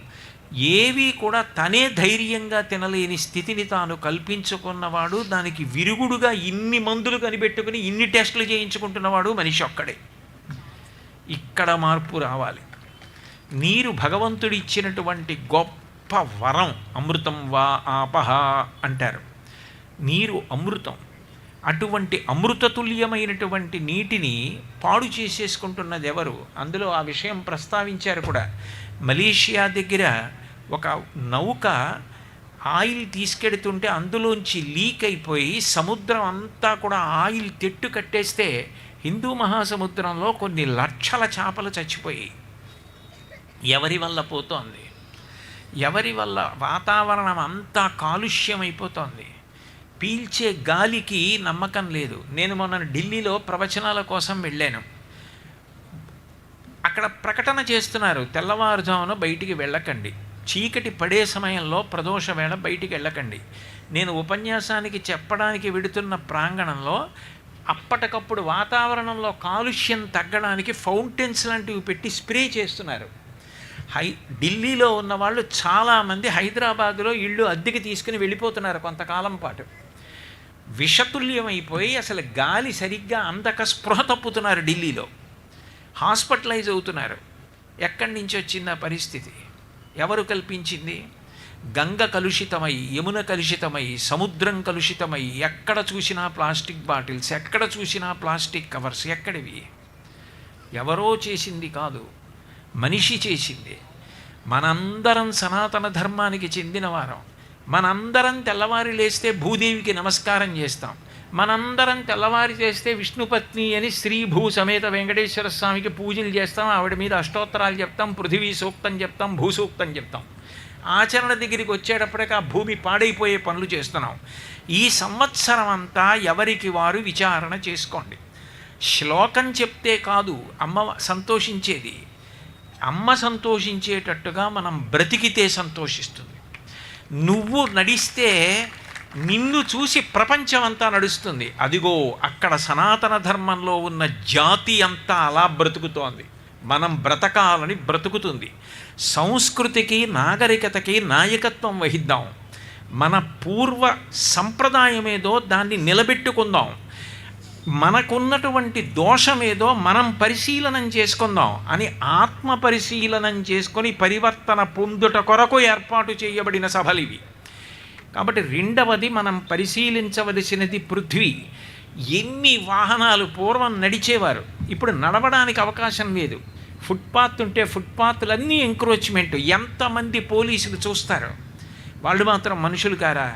ఏవి కూడా తనే ధైర్యంగా తినలేని స్థితిని తాను కల్పించుకున్నవాడు. దానికి విరుగుడుగా ఇన్ని మందులు కనిపెట్టుకుని ఇన్ని టెస్టులు చేయించుకుంటున్నవాడు మనిషి ఒక్కడే. ఇక్కడ మార్పు రావాలి. నీరు భగవంతుడి ఇచ్చినటువంటి గొప్ప వరం. అమృతం వా ఆపహ అంటారు. నీరు అమృతం. అటువంటి అమృతతుల్యమైనటువంటి నీటిని పాడు చేసేసుకుంటున్నది ఎవరు? అందులో ఆ విషయం ప్రస్తావించారు కూడా. మలేషియా దగ్గర ఒక నౌక ఆయిల్ తీసుకెడుతుంటే అందులోంచి లీక్ అయిపోయి సముద్రం అంతా కూడా ఆయిల్ తెట్టు కట్టేస్తే హిందూ మహాసముద్రంలో కొన్ని లక్షల చేపలు చచ్చిపోయి. ఎవరి వల్ల పోతోంది? ఎవరి వల్ల? వాతావరణం అంతా కాలుష్యమైపోతోంది. పీల్చే గాలికి నమ్మకం లేదు. నేను మొన్న ఢిల్లీలో ప్రవచనాల కోసం వెళ్ళాను. అక్కడ ప్రకటన చేస్తున్నారు, తెల్లవారుజామున బయటికి వెళ్ళకండి, చీకటి పడే సమయంలో ప్రదోష వేళ బయటికి వెళ్ళకండి. నేను ఉపన్యాసానికి చెప్పడానికి వెడుతున్న ప్రాంగణంలో అప్పటికప్పుడు వాతావరణంలో కాలుష్యం తగ్గడానికి ఫౌంటైన్స్ లాంటివి పెట్టి స్ప్రే చేస్తున్నారు. హై ఢిల్లీలో ఉన్న వాళ్ళు చాలామంది హైదరాబాదులో ఇళ్ళు అద్దెకి తీసుకుని వెళ్ళిపోతున్నారు కొంతకాలం పాటు. విషతుల్యమైపోయి అసలు గాలి సరిగ్గా అందక స్పృహ తప్పుతున్నారు. ఢిల్లీలో హాస్పిటలైజ్ అవుతున్నారు. ఎక్కడి నుంచి వచ్చింది ఆ పరిస్థితి? ఎవరు కల్పించింది? గంగ కలుషితమై, యమున కలుషితమై, సముద్రం కలుషితమై, ఎక్కడ చూసినా ప్లాస్టిక్ బాటిల్స్, ఎక్కడ చూసినా ప్లాస్టిక్ కవర్స్. ఎక్కడివి? ఎవరో చేసింది కాదు, మనిషి చేసింది. మనందరం సనాతన ధర్మానికి చెందినవారం. మనందరం తెల్లవారి లేస్తే భూదేవికి నమస్కారం చేస్తాం. మనందరం తెల్లవారి చేస్తే విష్ణుపత్ని అని శ్రీ భూ సమేత వెంకటేశ్వర స్వామికి పూజలు చేస్తాం. ఆవిడ మీద అష్టోత్తరాలు చెప్తాం, పృథివీ సూక్తం చెప్తాం, భూసూక్తం చెప్తాం. ఆచరణ దగ్గరికి వచ్చేటప్పటికి ఆ భూమి పాడైపోయే పనులు చేస్తున్నాం. ఈ సంవత్సరం అంతా ఎవరికి వారు విచారణ చేసుకోండి. శ్లోకం చెప్తే కాదు అమ్మ సంతోషించేది. అమ్మ సంతోషించేటట్టుగా మనం బ్రతికితే సంతోషిస్తుంది. నువ్వు నడిస్తే నిన్ను చూసి ప్రపంచం అంతా నడుస్తుంది. అదిగో అక్కడ సనాతన ధర్మంలో ఉన్న జాతి అంతా అలా బ్రతుకుతోంది. మనం బ్రతకాలని బ్రతుకుతుంది. సంస్కృతికి నాగరికతకి నాయకత్వం వహిద్దాం. మన పూర్వ సంప్రదాయమేదో దాన్ని నిలబెట్టుకుందాం. మనకున్నటువంటి దోషమేదో మనం పరిశీలనం చేసుకుందాం అని ఆత్మ పరిశీలనం చేసుకొని పరివర్తన పొందుట కొరకు ఏర్పాటు చేయబడిన సభలివి. కాబట్టి రెండవది మనం పరిశీలించవలసినది పృథ్వీ. ఎన్ని వాహనాలు పూర్వం నడిచేవారు, ఇప్పుడు నడవడానికి అవకాశం లేదు. ఫుట్పాత్ ఉంటే ఫుట్పాత్లన్నీ ఎంక్రోచ్మెంట్. ఎంతమంది పోలీసులు చూస్తారు? వాళ్ళు మాత్రం మనుషులు కారా?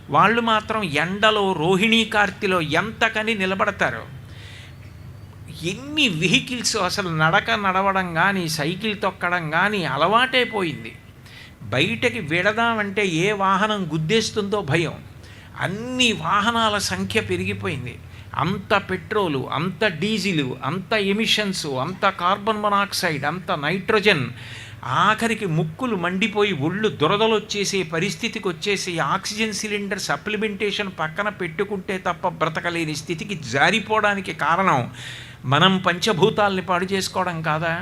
వాళ్ళు మాత్రం ఎండలో రోహిణీ కార్తిలో ఎంతకని నిలబడతారు? ఎన్ని వెహికల్స్! అసలు నడవడం కానీ సైకిల్ తొక్కడం కానీ అలవాటైపోయింది. బయటకి వెళదామంటే ఏ వాహనం గుద్దేస్తుందో భయం. అన్ని వాహనాల సంఖ్య పెరిగిపోయింది. అంత పెట్రోలు, అంత డీజిలు, అంత ఎమిషన్స్, అంత కార్బన్ మొనాక్సైడ్, అంత నైట్రోజన్, ఆఖరికి ముక్కులు మండిపోయి ఒళ్ళు దురదలు వచ్చేసే పరిస్థితికి వచ్చేసి ఆక్సిజన్ సిలిండర్ సప్లిమెంటేషన్ పక్కన పెట్టుకుంటే తప్ప బ్రతకలేని స్థితికి జారిపోవడానికి కారణం మనం పంచభూతాల్ని పాడు చేసుకోవడం కాదా?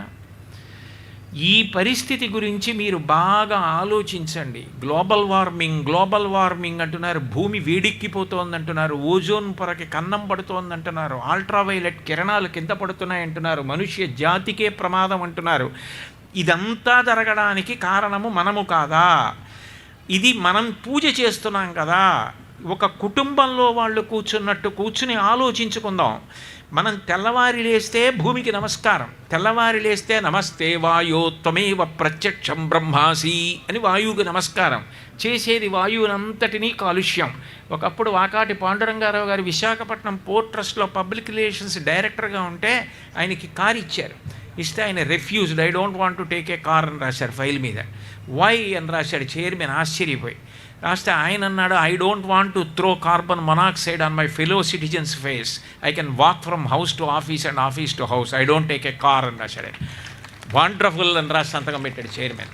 ఈ పరిస్థితి గురించి మీరు బాగా ఆలోచించండి. గ్లోబల్ వార్మింగ్ అంటున్నారు. భూమి వేడెక్కిపోతోందంటున్నారు. ఓజోన్ పొరకి కన్నం పడుతోందంటున్నారు. అల్ట్రావైలెట్ కిరణాలు కింద పడుతున్నాయంటున్నారు. మనుష్య జాతికే ప్రమాదం అంటున్నారు. ఇదంతా జరగడానికి కారణము మనము కాదా? ఇది మనం పూజ చేస్తున్నాం కదా. ఒక కుటుంబంలో వాళ్ళు కూర్చున్నట్టు కూర్చుని ఆలోచించుకుందాం. మనం తెల్లవారి లేస్తే భూమికి నమస్కారం, తెల్లవారి లేస్తే నమస్తే వాయో త్వమేవ ప్రత్యక్షం బ్రహ్మాసి అని వాయువుకి నమస్కారం చేసేది. వాయువునంతటినీ కాలుష్యం. ఒకప్పుడు వాకాటి పాండురంగారావు గారు విశాఖపట్నం పోర్ట్ ట్రస్ట్లో పబ్లిక్ రిలేషన్స్ డైరెక్టర్గా ఉంటే ఆయనకి కారు ఇచ్చారు. ఇస్తే ఆయన refused, I don't want to take a car అని రాశారు ఫైల్ మీద. వై అని రాశాడు. చైర్మన్ ఆశ్చర్యపోయి రాస్తే ఆయన అన్నాడు, I don't want to throw carbon monoxide on my fellow citizens face. I can walk from house to office and office to house. I don't take a car అని రాశాడు. Wonderful అని రాసి సంతకం పెట్టాడు చైర్మన్.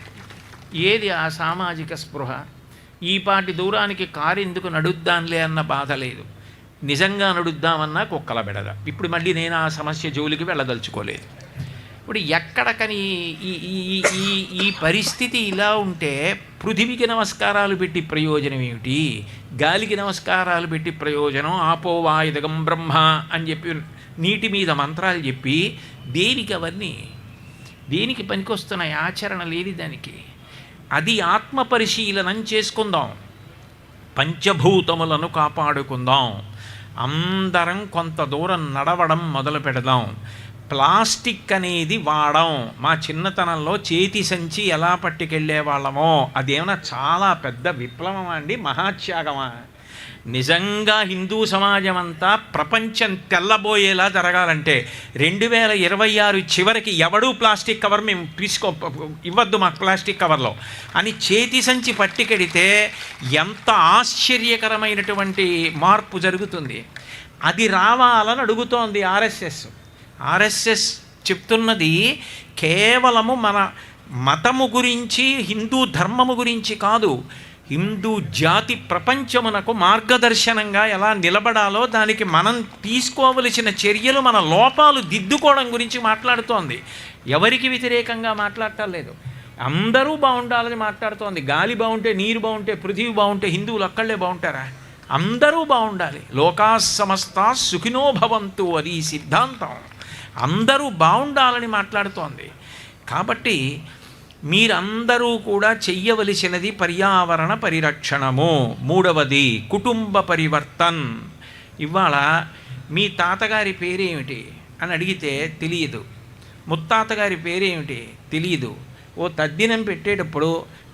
ఏది ఆ సామాజిక స్పృహ? ఈ పాటి దూరానికి కారు ఎందుకు నడుద్దాంలే అన్న బాధ లేదు. నిజంగా నడుద్దామన్నా కుక్కల బెడద. ఇప్పుడు మళ్ళీ నేను ఆ సమస్య జోలికి వెళ్ళదలుచుకోలేదు. ఇప్పుడు ఎక్కడకని ఈ పరిస్థితి ఇలా ఉంటే పృథివీకి నమస్కారాలు పెట్టి ప్రయోజనం ఏమిటి? గాలికి నమస్కారాలు పెట్టి ప్రయోజనం? ఆపోవాయుధగం బ్రహ్మ అని చెప్పి నీటి మీద మంత్రాలు చెప్పి దేనికి అవన్నీ? దేనికి పనికొస్తున్నాయి? ఆచరణ లేని దానికి. అది ఆత్మ పరిశీలనం చేసుకుందాం. పంచభూతములను కాపాడుకుందాం. అందరం కొంత దూరం నడవడం మొదలు పెడదాం. ప్లాస్టిక్ అనేది వాడం. మా చిన్నతనంలో చేతి సంచి ఎలా పట్టుకెళ్ళే వాళ్ళమో అదేమన్నా చాలా పెద్ద విప్లవం అండి, మహాత్యాగమా? నిజంగా హిందూ సమాజం అంతా ప్రపంచం తెల్లబోయేలా జరగాలంటే 2026 చివరికి ఎవడూ ప్లాస్టిక్ కవర్ మేము ఇవ్వద్దు మాకు ప్లాస్టిక్ కవర్లో అని చేతి సంచి పట్టుకెడితే ఎంత ఆశ్చర్యకరమైనటువంటి మార్పు జరుగుతుంది. అది రావాలని అడుగుతోంది ఆర్ఎస్ఎస్ చెప్తున్నది కేవలము మన మతము గురించి, హిందూ ధర్మము గురించి కాదు. హిందూ జాతి ప్రపంచమునకు మార్గదర్శనంగా ఎలా నిలబడాలో దానికి మనం తీసుకోవలసిన చర్యలు, మన లోపాలు దిద్దుకోవడం గురించి మాట్లాడుతోంది. ఎవరికి వ్యతిరేకంగా మాట్లాడటం లేదు. అందరూ బాగుండాలని మాట్లాడుతోంది. గాలి బాగుంటే, నీరు బాగుంటే, పృథివీ బాగుంటే హిందువులు ఒక్కళ్ళే బాగుంటారా? అందరూ బాగుండాలి. లోకా సమస్తా సుఖినో భవంతు, అది ఈ సిద్ధాంతం. అందరూ బాగుండాలని మాట్లాడుతోంది. కాబట్టి మీరందరూ కూడా చెయ్యవలసినది పర్యావరణ పరిరక్షణము. మూడవది కుటుంబ పరివర్తన్. ఇవాళ మీ తాతగారి పేరేమిటి అని అడిగితే తెలియదు, ముత్తాతగారి పేరేమిటి తెలియదు. ఓ తద్దినం పెట్టేటప్పుడు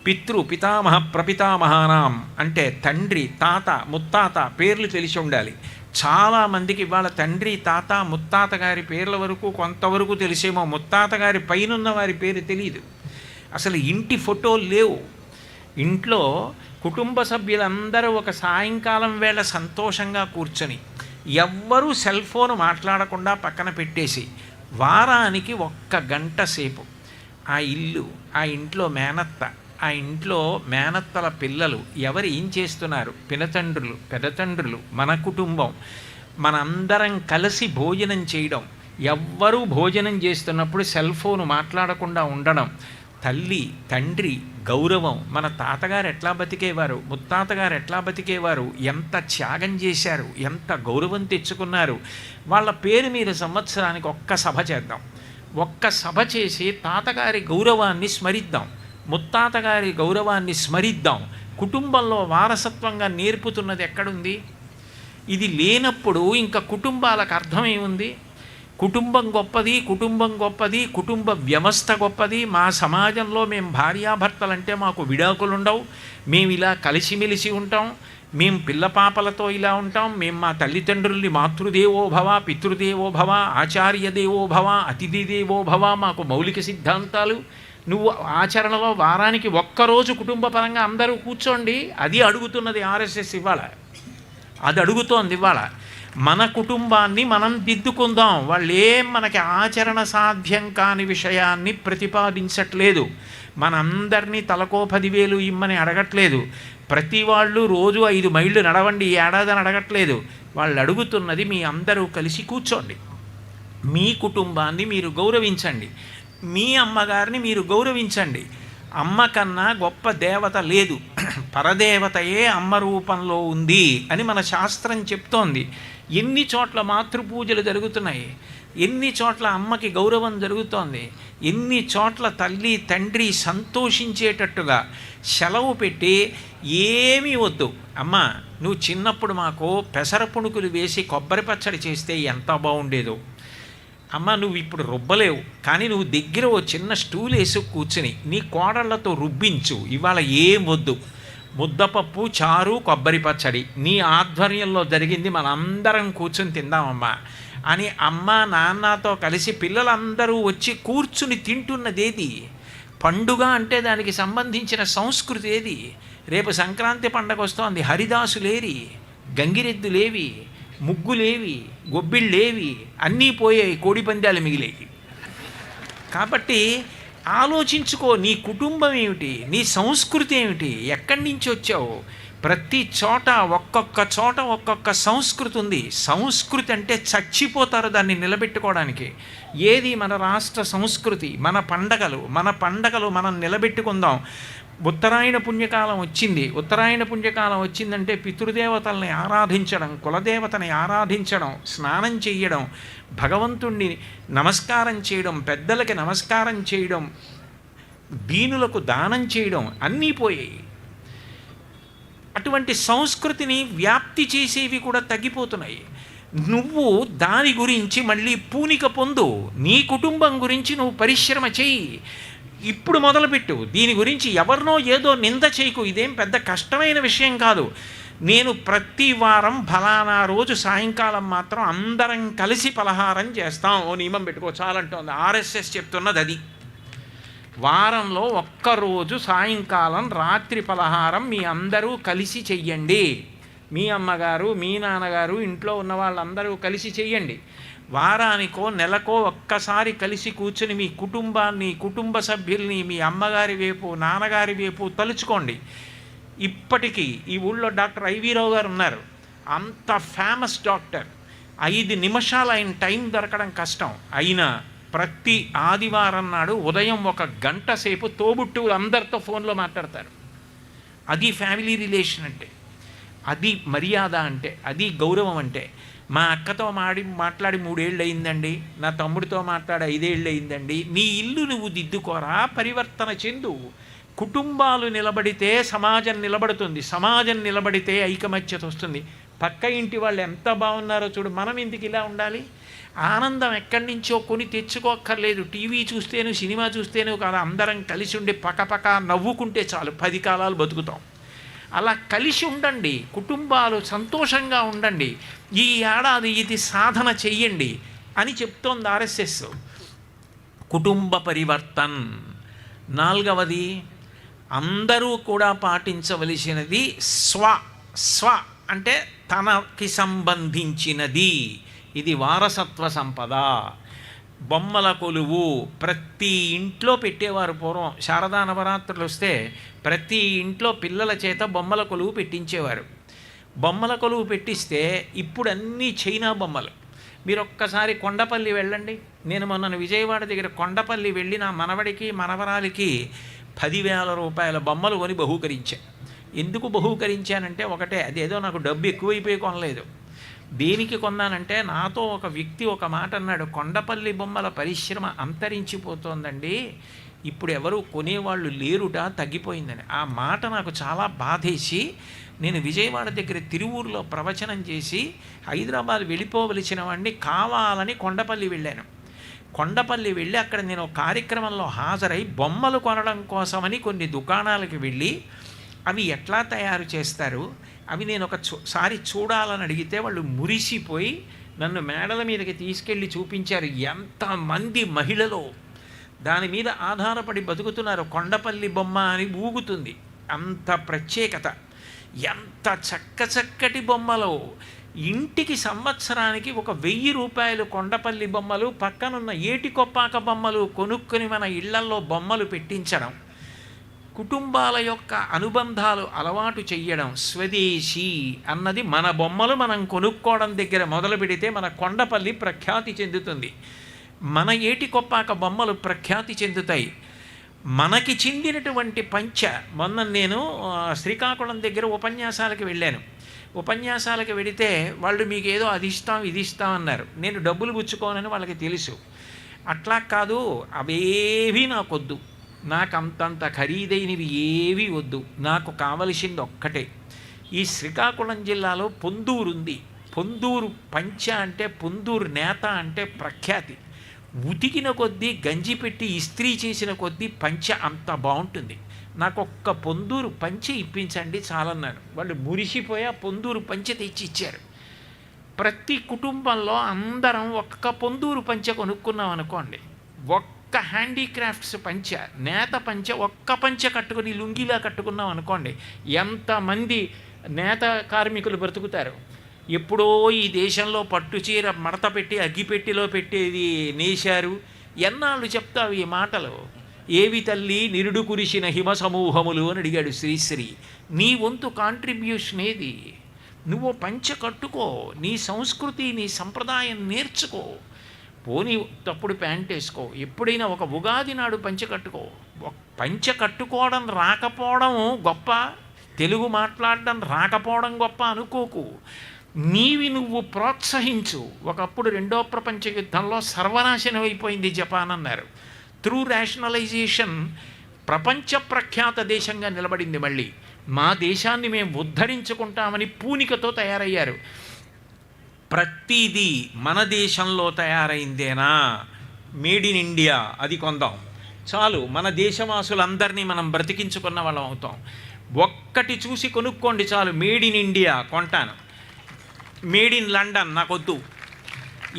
పితామహ ప్రపితామహానాం అంటే తండ్రి, తాత, ముత్తాత పేర్లు తెలిసి ఉండాలి. చాలామందికి ఇవాళ తండ్రి, తాత, ముత్తాత గారి పేర్ల వరకు కొంతవరకు తెలిసేమో, ముత్తాత గారి పైనున్న వారి పేరు తెలియదు. అసలు ఇంటి ఫోటోలు లేవు. ఇంట్లో కుటుంబ సభ్యులందరూ ఒక సాయంకాలం వేళ సంతోషంగా కూర్చొని ఎవ్వరూ సెల్ ఫోన్ మాట్లాడకుండా పక్కన పెట్టేసి వారానికి 1 గంట సేపు ఆ ఇల్లు, ఆ ఇంట్లో మేనత్త, ఆ ఇంట్లో మేనత్తల పిల్లలు ఎవరు ఏం చేస్తున్నారు, పినతండ్రులు, పెదతండ్రులు, మన కుటుంబం, మనందరం కలిసి భోజనం చేయడం, ఎవ్వరూ భోజనం చేస్తున్నప్పుడు సెల్ ఫోన్ మాట్లాడకుండా ఉండడం, తల్లి తండ్రి గౌరవం. మన తాతగారు ఎట్లా బతికేవారు, ముత్తాతగారు ఎట్లా బతికేవారు, ఎంత త్యాగం చేశారు, ఎంత గౌరవం తెచ్చుకున్నారు, వాళ్ళ పేరు మీద సంవత్సరానికి 1 సభ చేద్దాం. 1 సభ చేసి తాతగారి గౌరవాన్ని స్మరిద్దాం, ముత్తాతగారి గౌరవాన్ని స్మరిద్దాం. కుటుంబంలో వారసత్వంగా నేర్పుతున్నది ఎక్కడుంది? ఇది లేనప్పుడు ఇంకా కుటుంబాలకు అర్థమేముంది? కుటుంబం గొప్పది, కుటుంబం గొప్పది, కుటుంబ వ్యవస్థ గొప్పది. మా సమాజంలో మేము భార్యాభర్తలంటే మాకు విడాకులు ఉండవు, మేము ఇలా కలిసిమెలిసి ఉంటాం, మేము పిల్లపాపలతో ఇలా ఉంటాం, మేము మా తల్లిదండ్రుల్ని మాతృదేవో భవ, పితృదేవో భవ, ఆచార్య దేవో భవ, అతిథి దేవో భవ మాకు మౌలిక సిద్ధాంతాలు. నువ్వు ఆచరణలో వారానికి 1 రోజు కుటుంబ పరంగా అందరూ కూర్చోండి. అది అడుగుతున్నది ఆర్ఎస్ఎస్ ఇవాళ, అది అడుగుతోంది ఇవాళ. మన కుటుంబాన్ని మనం దిద్దుకుందాం. వాళ్ళు ఏం మనకి ఆచరణ సాధ్యం కాని విషయాన్ని ప్రతిపాదించట్లేదు. మనందరినీ తలకో 10,000 ఇమ్మని అడగట్లేదు. ప్రతి వాళ్ళు రోజు 5 మైళ్ళు నడవండి ఈ ఏడాది అని అడగట్లేదు. వాళ్ళు అడుగుతున్నది మీ అందరూ కలిసి కూర్చోండి, మీ కుటుంబాన్ని మీరు గౌరవించండి, మీ అమ్మగారిని మీరు గౌరవించండి. అమ్మ కన్నా గొప్ప దేవత లేదు, పరదేవతయే అమ్మ రూపంలో ఉంది అని మన శాస్త్రం చెప్తోంది. ఎన్ని చోట్ల మాతృపూజలు జరుగుతున్నాయి, ఎన్ని చోట్ల అమ్మకి గౌరవం జరుగుతోంది, ఎన్ని చోట్ల తల్లి తండ్రి సంతోషించేటట్టుగా సెలవు పెట్టి ఏమీ వద్దు అమ్మ, నువ్వు చిన్నప్పుడు మాకు పెసర పుణుకులు వేసి కొబ్బరి పచ్చడి చేస్తే ఎంత బాగుండేదో, అమ్మ నువ్వు ఇప్పుడు రుబ్బలేవు కానీ నువ్వు దగ్గర ఓ చిన్న స్టూల్ వేసి కూర్చుని నీ కోడళ్లతో రుబ్బించు, ఇవాళ ఏం వద్దు, ముద్దపప్పు, చారు, కొబ్బరి పచ్చడి నీ ఆధ్వర్యంలో జరిగింది, మనందరం కూర్చుని తిందామమ్మా అని అమ్మ నాన్నతో కలిసి పిల్లలందరూ వచ్చి కూర్చుని తింటున్నదేది? పండుగ అంటే దానికి సంబంధించిన సంస్కృతి ఏది? రేపు సంక్రాంతి పండగ వస్తోంది, హరిదాసులేరి, గంగిరెద్దులేవి, ముగ్గులేవి, గొబ్బిళ్ళేవి, అన్నీ పోయాయి, కోడి పందాలు మిగిలేవి. కాబట్టి ఆలోచించుకో, నీ కుటుంబం ఏమిటి, నీ సంస్కృతి ఏమిటి, ఎక్కడి నుంచి వచ్చావు? ప్రతి చోట ఒక్కొక్క చోట ఒక్కొక్క సంస్కృతి ఉంది. సంస్కృతి అంటే చచ్చిపోతారు దాన్ని నిలబెట్టుకోవడానికి. ఏది మన రాష్ట్ర సంస్కృతి? మన పండగలు మనం నిలబెట్టుకుందాం. ఉత్తరాయణ పుణ్యకాలం వచ్చింది. ఉత్తరాయణ పుణ్యకాలం వచ్చిందంటే పితృదేవతల్ని ఆరాధించడం, కులదేవతని ఆరాధించడం, స్నానం చేయడం, భగవంతుణ్ణి నమస్కారం చేయడం, పెద్దలకి నమస్కారం చేయడం, దీనులకు దానం చేయడం అన్నీ పోయాయి. అటువంటి సంస్కృతిని వ్యాప్తి చేసేవి కూడా తగ్గిపోతున్నాయి. నువ్వు దాని గురించి మళ్ళీ పూనిక పొందు, నీ కుటుంబం గురించి నువ్వు పరిశ్రమ చెయ్యి, ఇప్పుడు మొదలుపెట్టు. దీని గురించి ఎవరినో ఏదో నింద చేయకు, ఇదేం పెద్ద కష్టమైన విషయం కాదు. నేను ప్రతి వారం ఫలానా రోజు సాయంకాలం మాత్రం అందరం కలిసి పలహారం చేస్తాం, ఓ నియమం పెట్టుకో చాలంటోంది ఆర్ఎస్ఎస్ చెప్తున్నది అది. వారంలో 1 రోజు సాయంకాలం రాత్రి పలహారం మీ అందరూ కలిసి చెయ్యండి. మీ అమ్మగారు, మీ నాన్నగారు, ఇంట్లో ఉన్న వాళ్ళందరూ కలిసి చెయ్యండి. వారానికో నెలకో ఒక్కసారి కలిసి కూర్చుని మీ కుటుంబాన్ని, కుటుంబ సభ్యుల్ని, మీ అమ్మగారి వైపు, నాన్నగారి వైపు తలుచుకోండి. ఇప్పటికీ ఈ ఊళ్ళో డాక్టర్ ఐవీరావు గారు ఉన్నారు, అంత ఫేమస్ డాక్టర్. 5 నిమిషాలు ఆయన టైం దొరకడం కష్టం, అయినా ప్రతి ఆదివారం నాడు ఉదయం 1 గంట సేపు తోబుట్టువులు అందరితో ఫోన్లో మాట్లాడతారు. అది ఫ్యామిలీ రిలేషన్ అంటే, అది మర్యాద అంటే, అది గౌరవం అంటే. మా అక్కతో మాట్లాడి 3 ఏళ్ళు అయిందండి, నా తమ్ముడితో మాట్లాడి 5 ఏళ్ళు అయిందండి. నీ ఇల్లు నువ్వు దిద్దుకోరా, పరివర్తన చెందు. కుటుంబాలు నిలబడితే సమాజం నిలబడుతుంది, సమాజం నిలబడితే ఐకమత్యత వస్తుంది. పక్క ఇంటి వాళ్ళు ఎంత బాగున్నారో చూడు, మనం ఎందుకు ఇలా ఉండాలి? ఆనందం ఎక్కడి నుంచో కొని తెచ్చుకోక్కర్లేదు. టీవీ చూస్తేను సినిమా చూస్తేను కాదు, అందరం కలిసి ఉండి పక్కపక్క నవ్వుకుంటే చాలు, 10 కాలాలు బతుకుతాం. అలా కలిసి ఉండండి, కుటుంబాలు సంతోషంగా ఉండండి. ఈ ఏడాది ఇది సాధన చెయ్యండి అని చెప్తోంది ఆర్ఎస్ఎస్. కుటుంబ పరివర్తన్. 4వది అందరూ కూడా పాటించవలసినది స్వ అంటే తనకి సంబంధించినది. ఇది వారసత్వ సంపద. బొమ్మల కొలువు ప్రతి ఇంట్లో పెట్టేవారు పూర్వం. శారదా నవరాత్రులు వస్తే ప్రతి ఇంట్లో పిల్లల చేత బొమ్మల కొలువు పెట్టించేవారు. బొమ్మల కొలువు పెట్టిస్తే ఇప్పుడు అన్నీ చైనా బొమ్మలు. మీరు ఒక్కసారి కొండపల్లి వెళ్ళండి. నేను మొన్న విజయవాడ దగ్గర కొండపల్లి వెళ్ళి నా మనవడికి మనవరాలికి 10,000 రూపాయల బొమ్మలు కొని బహూకరించాను. ఎందుకు బహూకరించానంటే ఒకటే, అదేదో నాకు డబ్బు ఎక్కువైపోయి కొనలేదు. దేనికి కొన్నానంటే, నాతో ఒక వ్యక్తి ఒక మాట అన్నాడు, కొండపల్లి బొమ్మల పరిశ్రమ అంతరించిపోతోందండి, ఇప్పుడు ఎవరు కొనేవాళ్ళు లేరుట, తగ్గిపోయిందని. ఆ మాట నాకు చాలా బాధేసి నేను విజయవాడ దగ్గర తిరువూరులో ప్రవచనం చేసి హైదరాబాద్ వెళ్ళిపోవలసిన వాడిని కావాలని కొండపల్లి వెళ్ళాను. కొండపల్లి వెళ్ళి అక్కడ నేను కార్యక్రమంలో హాజరై బొమ్మలు కొనడం కోసమని కొన్ని దుకాణాలకు వెళ్ళి అవి ఎట్లా తయారు చేస్తారు అవి నేను ఒకసారి చూడాలని అడిగితే వాళ్ళు మురిసిపోయి నన్ను మేడల మీదకి తీసుకెళ్ళి చూపించారు. ఎంతమంది మహిళలు దాని మీద ఆధారపడి బతుకుతున్నారు. కొండపల్లి బొమ్మ అని ఊగుతుంది, అంత ప్రత్యేకత. ఎంత చక్కటి బొమ్మలు. ఇంటికి సంవత్సరానికి 1,000 రూపాయలు కొండపల్లి బొమ్మలు, పక్కనున్న ఏటికొప్పాక బొమ్మలు కొనుక్కొని మన ఇళ్లల్లో బొమ్మలు పెట్టించడం, కుటుంబాల యొక్క అనుబంధాలు అలవాటు చెయ్యడం. స్వదేశీ అన్నది మన బొమ్మలు మనం కొనుక్కోవడం దగ్గర మొదలు పెడితే మన కొండపల్లి ప్రఖ్యాతి చెందుతుంది, మన ఏటికొప్పాక బొమ్మలు ప్రఖ్యాతి చెందుతాయి. మనకి చెందినటువంటి పంచ. మొన్న నేను శ్రీకాకుళం దగ్గర ఉపన్యాసాలకు వెళ్ళాను. ఉపన్యాసాలకు వెడితే వాళ్ళు మీకు ఏదో అది ఇస్తాం ఇది ఇస్తాం అన్నారు. నేను డబ్బులు పుచ్చుకోనని వాళ్ళకి తెలుసు. అట్లా కాదు, అవేవి నాకొద్దు, నాకు అంతంత ఖరీదైనవి ఏవి వద్దు, నాకు కావలసింది ఒక్కటే. ఈ శ్రీకాకుళం జిల్లాలో పొందూరు ఉంది. పొందూరు పంచ అంటే, పొందూరు నేత అంటే ప్రఖ్యాతి. ఉతికిన కొద్దీ, గంజి పెట్టి ఇస్త్రీ చేసిన కొద్దీ పంచ అంత బాగుంటుంది. నాకు ఒక్క పొందూరు పంచె ఇప్పించండి చాలన్నాను. వాళ్ళు మురిసిపోయా పొందూరు పంచె తెచ్చి ఇచ్చారు. ప్రతి కుటుంబంలో అందరం ఒక్క పొందూరు పంచె కొనుక్కున్నాం అనుకోండి, ఒక్క హ్యాండీక్రాఫ్ట్స్ పంచె, నేత పంచె, ఒక్క పంచె కట్టుకుని లుంగిలా కట్టుకున్నాం అనుకోండి, ఎంతమంది నేత కార్మికులు బ్రతుకుతారు. ఎప్పుడో ఈ దేశంలో పట్టుచీర మడత పెట్టి అగ్గిపెట్టిలో పెట్టేది నేశారు. ఎన్నాళ్ళు చెప్తావు ఈ మాటలు? ఏవి తల్లి నిరుడు కురిసిన హిమ సమూహములు అని అడిగాడు శ్రీశ్రీ. నీ వంతు కాంట్రిబ్యూషన్ ఏది? నువ్వు పంచ కట్టుకో, నీ సంస్కృతి నీ సంప్రదాయం నేర్చుకో. పోనీ తప్పుడు ప్యాంట్ వేసుకో, ఎప్పుడైనా ఒక ఉగాది నాడు పంచ కట్టుకో. పంచ కట్టుకోవడం రాకపోవడం గొప్ప, తెలుగు మాట్లాడడం రాకపోవడం గొప్ప అనుకోకు. నీవి నువ్వు ప్రోత్సహించు. ఒకప్పుడు 2వ ప్రపంచ యుద్ధంలో సర్వనాశనం అయిపోయింది జపాన్ అన్నారు. త్రూ రేషనలైజేషన్ ప్రపంచ ప్రఖ్యాత దేశంగా నిలబడింది. మళ్ళీ మా దేశాన్ని మేము ఉద్ధరించుకుంటామని పూనికతో తయారయ్యారు. ప్రతిదీ మన దేశంలో తయారైందేనా, మేడ్ ఇన్ ఇండియా, అది కొందాం చాలు. మన దేశవాసులందరినీ మనం బ్రతికించుకున్న వాళ్ళం అవుతాం. ఒక్కటి చూసి కొనుక్కోండి చాలు, మేడ్ ఇన్ ఇండియా కొంటాను, మేడ్ ఇన్ లండన్ నాకొద్దు.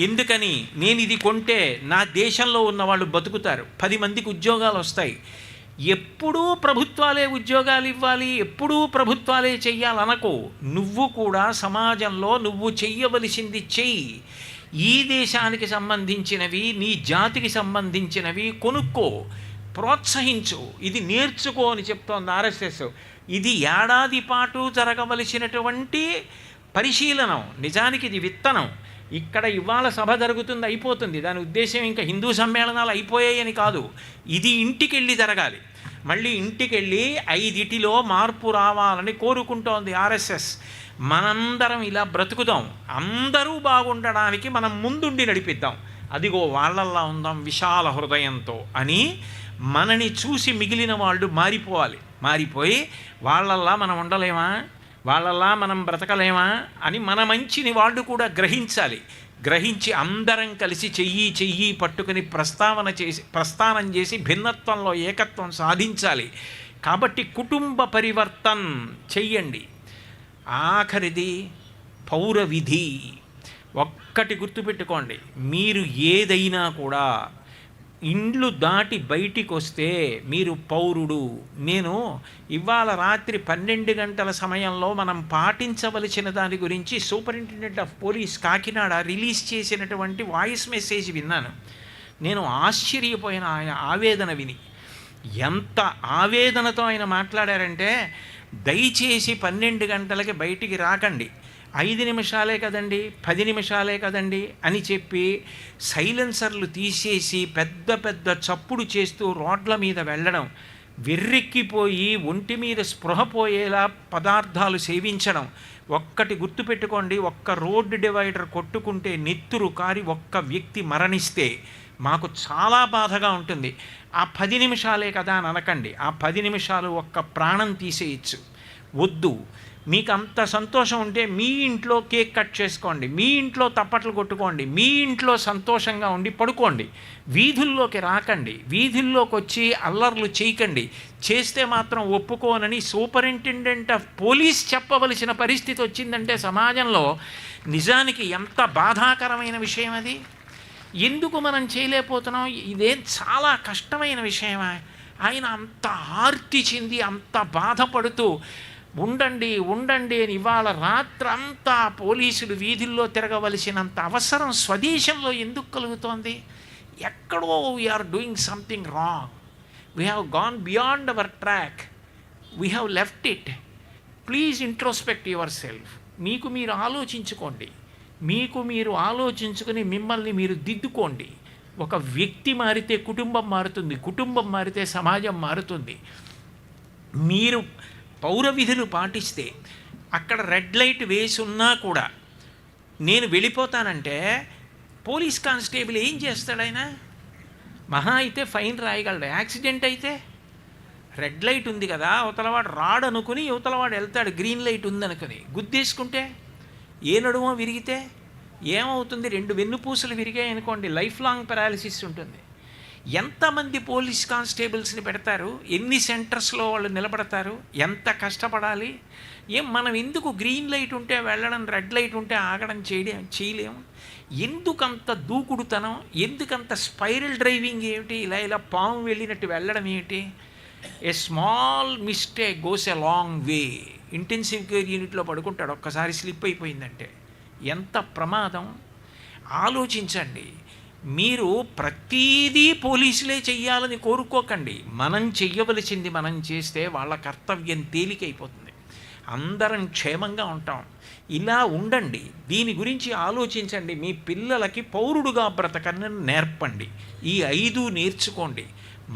ఎందుకని? నేను ఇది కొంటే నా దేశంలో ఉన్న వాళ్ళు బతుకుతారు, 10 మందికి ఉద్యోగాలు వస్తాయి. ఎప్పుడూ ప్రభుత్వాలే ఉద్యోగాలు ఇవ్వాలి, ఎప్పుడూ ప్రభుత్వాలే చెయ్యాలనకో. నువ్వు కూడా సమాజంలో నువ్వు చెయ్యవలసింది చెయ్యి. ఈ దేశానికి సంబంధించినవి, నీ జాతికి సంబంధించినవి కొనుక్కో, ప్రోత్సహించు, ఇది నేర్చుకో అని చెప్తోంది ఆర్ఎస్ఎస్. ఇది ఏడాది పాటు జరగవలసినటువంటి పరిశీలనం. నిజానికి ఇది విత్తనం. ఇక్కడ ఇవాళ సభ జరుగుతుంది, అయిపోతుంది. దాని ఉద్దేశం ఇంకా హిందూ సమ్మేళనాలు అయిపోయాయని కాదు. ఇది ఇంటికి వెళ్ళి జరగాలి. మళ్ళీ ఇంటికి వెళ్ళి 5 మార్పు రావాలని కోరుకుంటోంది ఆర్ఎస్ఎస్. మనందరం ఇలా బ్రతుకుదాం, అందరూ బాగుండడానికి మనం ముందుండి నడిపిద్దాం, అదిగో వాళ్ళల్లా ఉందాం విశాల హృదయంతో అని మనని చూసి మిగిలిన వాళ్ళు మారిపోవాలి. మారిపోయి వాళ్ళల్లా మనం ఉండలేమా, వాళ్ళల్లా మనం బ్రతకలేమా అని మన మంచిని వాళ్ళు కూడా గ్రహించాలి. గ్రహించి అందరం కలిసి చెయ్యి పట్టుకుని ప్రస్థానం చేసి భిన్నత్వంలో ఏకత్వం సాధించాలి. కాబట్టి కుటుంబ పరివర్తన్ చెయ్యండి. ఆఖరిది పౌరవిధి. ఒక్కటి గుర్తుపెట్టుకోండి, మీరు ఏదైనా కూడా ఇండ్లు దాటి బయటికి వస్తే మీరు పౌరుడు. నేను ఇవాళ రాత్రి 12 గంటల సమయంలో మనం పాటించవలసిన దాని గురించి superintendent of police Kakinada release చేసినటువంటి వాయిస్ మెసేజ్ విన్నాను. నేను ఆశ్చర్యపోయిన ఆయన ఆవేదన విని. ఎంత ఆవేదనతో ఆయన మాట్లాడారంటే, దయచేసి 12 గంటలకి బయటికి రాకండి, 5 నిమిషాలే కదండి, 10 నిమిషాలే కదండి అని చెప్పి సైలెన్సర్లు తీసేసి పెద్ద పెద్ద చప్పుడు చేస్తూ రోడ్ల మీద వెళ్ళడం, వెర్రెక్కిపోయి ఒంటి మీద స్పృహ పోయేలా పదార్థాలు సేవించడం. ఒక్కటి గుర్తుపెట్టుకోండి, ఒక్క రోడ్డు డివైడర్ కొట్టుకుంటే నెత్తురు కారి ఒక్క వ్యక్తి మరణిస్తే మాకు చాలా బాధగా ఉంటుంది. ఆ 10 నిమిషాలే కదా అని అనకండి, ఆ 10 నిమిషాలు ఒక్క ప్రాణం తీసేయచ్చు. వద్దు. మీకు అంత సంతోషం ఉంటే మీ ఇంట్లో కేక్ కట్ చేసుకోండి, మీ ఇంట్లో తప్పట్లు కొట్టుకోండి, మీ ఇంట్లో సంతోషంగా ఉండి పడుకోండి. వీధుల్లోకి రాకండి, వీధుల్లోకి వచ్చి అల్లర్లు చేయకండి. చేస్తే మాత్రం ఒప్పుకోనని సూపరింటెండెంట్ ఆఫ్ పోలీస్ చెప్పవలసిన పరిస్థితి వచ్చిందంటే సమాజంలో నిజానికి ఎంత బాధాకరమైన విషయం అది. ఎందుకు మనం చేయలేకపోతున్నాం? ఇదేం చాలా కష్టమైన విషయమా? ఆయన అంత ఆర్తి చెంది అంత బాధపడుతూ ఉండండి అని ఇవాళ రాత్రంతా పోలీసులు వీధుల్లో తిరగవలసినంత అవసరం స్వదేశంలో ఎందుకు కలుగుతోంది? ఎక్కడో we are doing something wrong. We have gone beyond our track, we have left it. Please introspect yourself. మీకు మీరు ఆలోచించుకోండి, మీకు మీరు ఆలోచించుకొని మిమ్మల్ని మీరు దిద్దుకోండి. ఒక వ్యక్తి మారితే కుటుంబం మారుతుంది, కుటుంబం మారితే సమాజం మారుతుంది. మీరు పౌర విధులు పాటిస్తే అక్కడ రెడ్ లైట్ వేసి ఉన్నా కూడా నేను వెళ్ళిపోతానంటే పోలీస్ కానిస్టేబుల్ ఏం చేస్తాడు? ఆయన మహా అయితే ఫైన్ రాయగలడు. యాక్సిడెంట్ అయితే రెడ్ లైట్ ఉంది కదా, అవతలవాడు రాడు అనుకుని యువతలవాడు వెళ్తాడు, గ్రీన్ లైట్ ఉందనుకుని. గుద్దేసుకుంటే ఏ నడుమో విరిగితే ఏమవుతుంది? 2 వెన్నుపూసలు విరిగాయి అనుకోండి, లైఫ్ లాంగ్ పెరాలిసిస్ ఉంటుంది. ఎంతమంది పోలీస్ కానిస్టేబుల్స్ని పెడతారు? ఎన్ని సెంటర్స్లో వాళ్ళు నిలబడతారు? ఎంత కష్టపడాలి? మనం ఎందుకు గ్రీన్ లైట్ ఉంటే వెళ్ళడం, రెడ్ లైట్ ఉంటే ఆగడం చేయలేము? ఎందుకంత దూకుడుతనం? ఎందుకంత స్పైరల్ డ్రైవింగ్ ఏమిటి? ఇలా పాము వెళ్ళినట్టు వెళ్ళడం ఏమిటి? A small mistake goes a long way. Intensive care యూనిట్లో పడుకుంటాడు, ఒక్కసారి స్లిప్ అయిపోయిందంటే ఎంత ప్రమాదం. ఆలోచించండి. మీరు ప్రతీదీ పోలీసులే చెయ్యాలని కోరుకోకండి. మనం చెయ్యవలసింది మనం చేస్తే వాళ్ళ కర్తవ్యం తేలికైపోతుంది, అందరం క్షేమంగా ఉంటాం. ఇలా ఉండండి, దీని గురించి ఆలోచించండి. మీ పిల్లలకి పౌరుడుగా బ్రతకని నేర్పండి. ఈ 5 నేర్చుకోండి.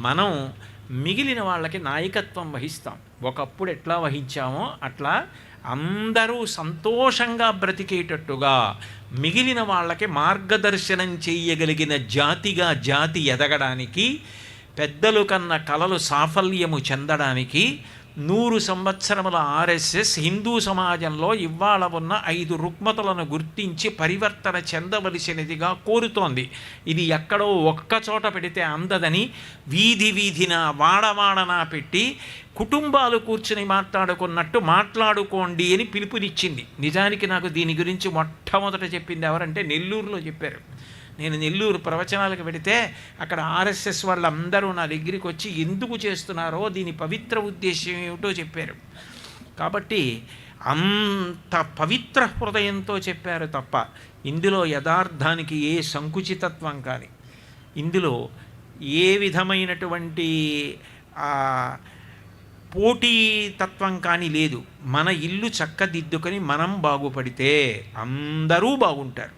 మనం మిగిలిన వాళ్ళకి నాయకత్వం వహిస్తాం. ఒకప్పుడు ఎట్లా వహించామో అట్లా అందరూ సంతోషంగా బ్రతికేటట్టుగా మిగిలిన వాళ్ళకి మార్గదర్శనం చేయగలిగిన జాతిగా జాతి ఎదగడానికి, పెద్దలు కన్న కలలు సాఫల్యము చెందడానికి 100 సంవత్సరముల ఆర్ఎస్ఎస్ హిందూ సమాజంలో ఇవాళ ఉన్న 5 రుగ్మతలను గుర్తించి పరివర్తన చెందవలసినదిగా కోరుతోంది. ఇది ఎక్కడో ఒక్కచోట పెడితే అందదని వీధిన వాడవాడనా పెట్టి కుటుంబాలు కూర్చుని మాట్లాడుకున్నట్టు మాట్లాడుకోండి అని పిలుపునిచ్చింది. నిజానికి నాకు దీని గురించి మొట్టమొదట చెప్పింది ఎవరంటే నెల్లూరులో చెప్పారు. నేను నెల్లూరు ప్రవచనాలకు పెడితే అక్కడ ఆర్ఎస్ఎస్ వాళ్ళందరూ నా దగ్గరికి వచ్చి ఎందుకు చేస్తున్నారో, దీని పవిత్ర ఉద్దేశం ఏమిటో చెప్పారు. కాబట్టి అంత పవిత్ర హృదయంతో చెప్పారు తప్ప ఇందులో యథార్థానికి ఏ సంకుచితత్వం కానీ, ఇందులో ఏ విధమైనటువంటి పోటీతత్వం కానీ లేదు. మన ఇల్లు చక్కదిద్దుకొని మనం బాగుపడితే అందరూ బాగుంటారు.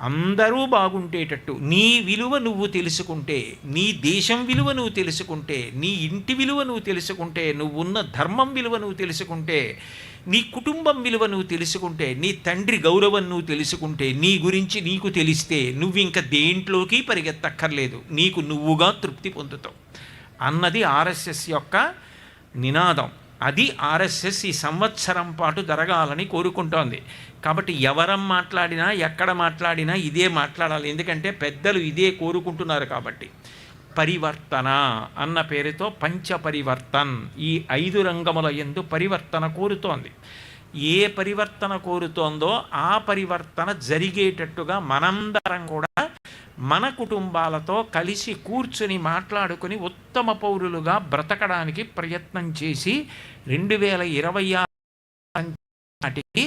అందరూ బాగుండేటట్టు నీ విలువ నువ్వు తెలుసుకుంటే, నీ దేశం విలువ నువ్వు తెలుసుకుంటే, నీ ఇంటి విలువ నువ్వు తెలుసుకుంటే, నువ్వున్న ధర్మం విలువ నువ్వు తెలుసుకుంటే, నీ కుటుంబం విలువ నువ్వు తెలుసుకుంటే, నీ తండ్రి గౌరవం నువ్వు తెలుసుకుంటే, నీ గురించి నీకు తెలిస్తే నువ్వు ఇంకా దేంట్లోకి పరిగెత్తక్కర్లేదు, నీకు నువ్వుగా తృప్తి పొందుతావు అన్నది ఆర్ఎస్ఎస్ యొక్క నినాదం. అది ఆర్ఎస్ఎస్ ఈ సంవత్సరం పాటు జరగాలని కోరుకుంటోంది. కాబట్టి ఎవరం మాట్లాడినా ఎక్కడ మాట్లాడినా ఇదే మాట్లాడాలి. ఎందుకంటే పెద్దలు ఇదే కోరుకుంటున్నారు. కాబట్టి పరివర్తన అన్న పేరుతో పంచపరివర్తన్, ఈ 5 రంగముల యందు పరివర్తన కోరుతోంది. ఏ పరివర్తన కోరుతోందో ఆ పరివర్తన జరిగేటట్టుగా మనందరం కూడా మన కుటుంబాలతో కలిసి కూర్చుని మాట్లాడుకుని ఉత్తమ పౌరులుగా బ్రతకడానికి ప్రయత్నం చేసి 2026 నాటికి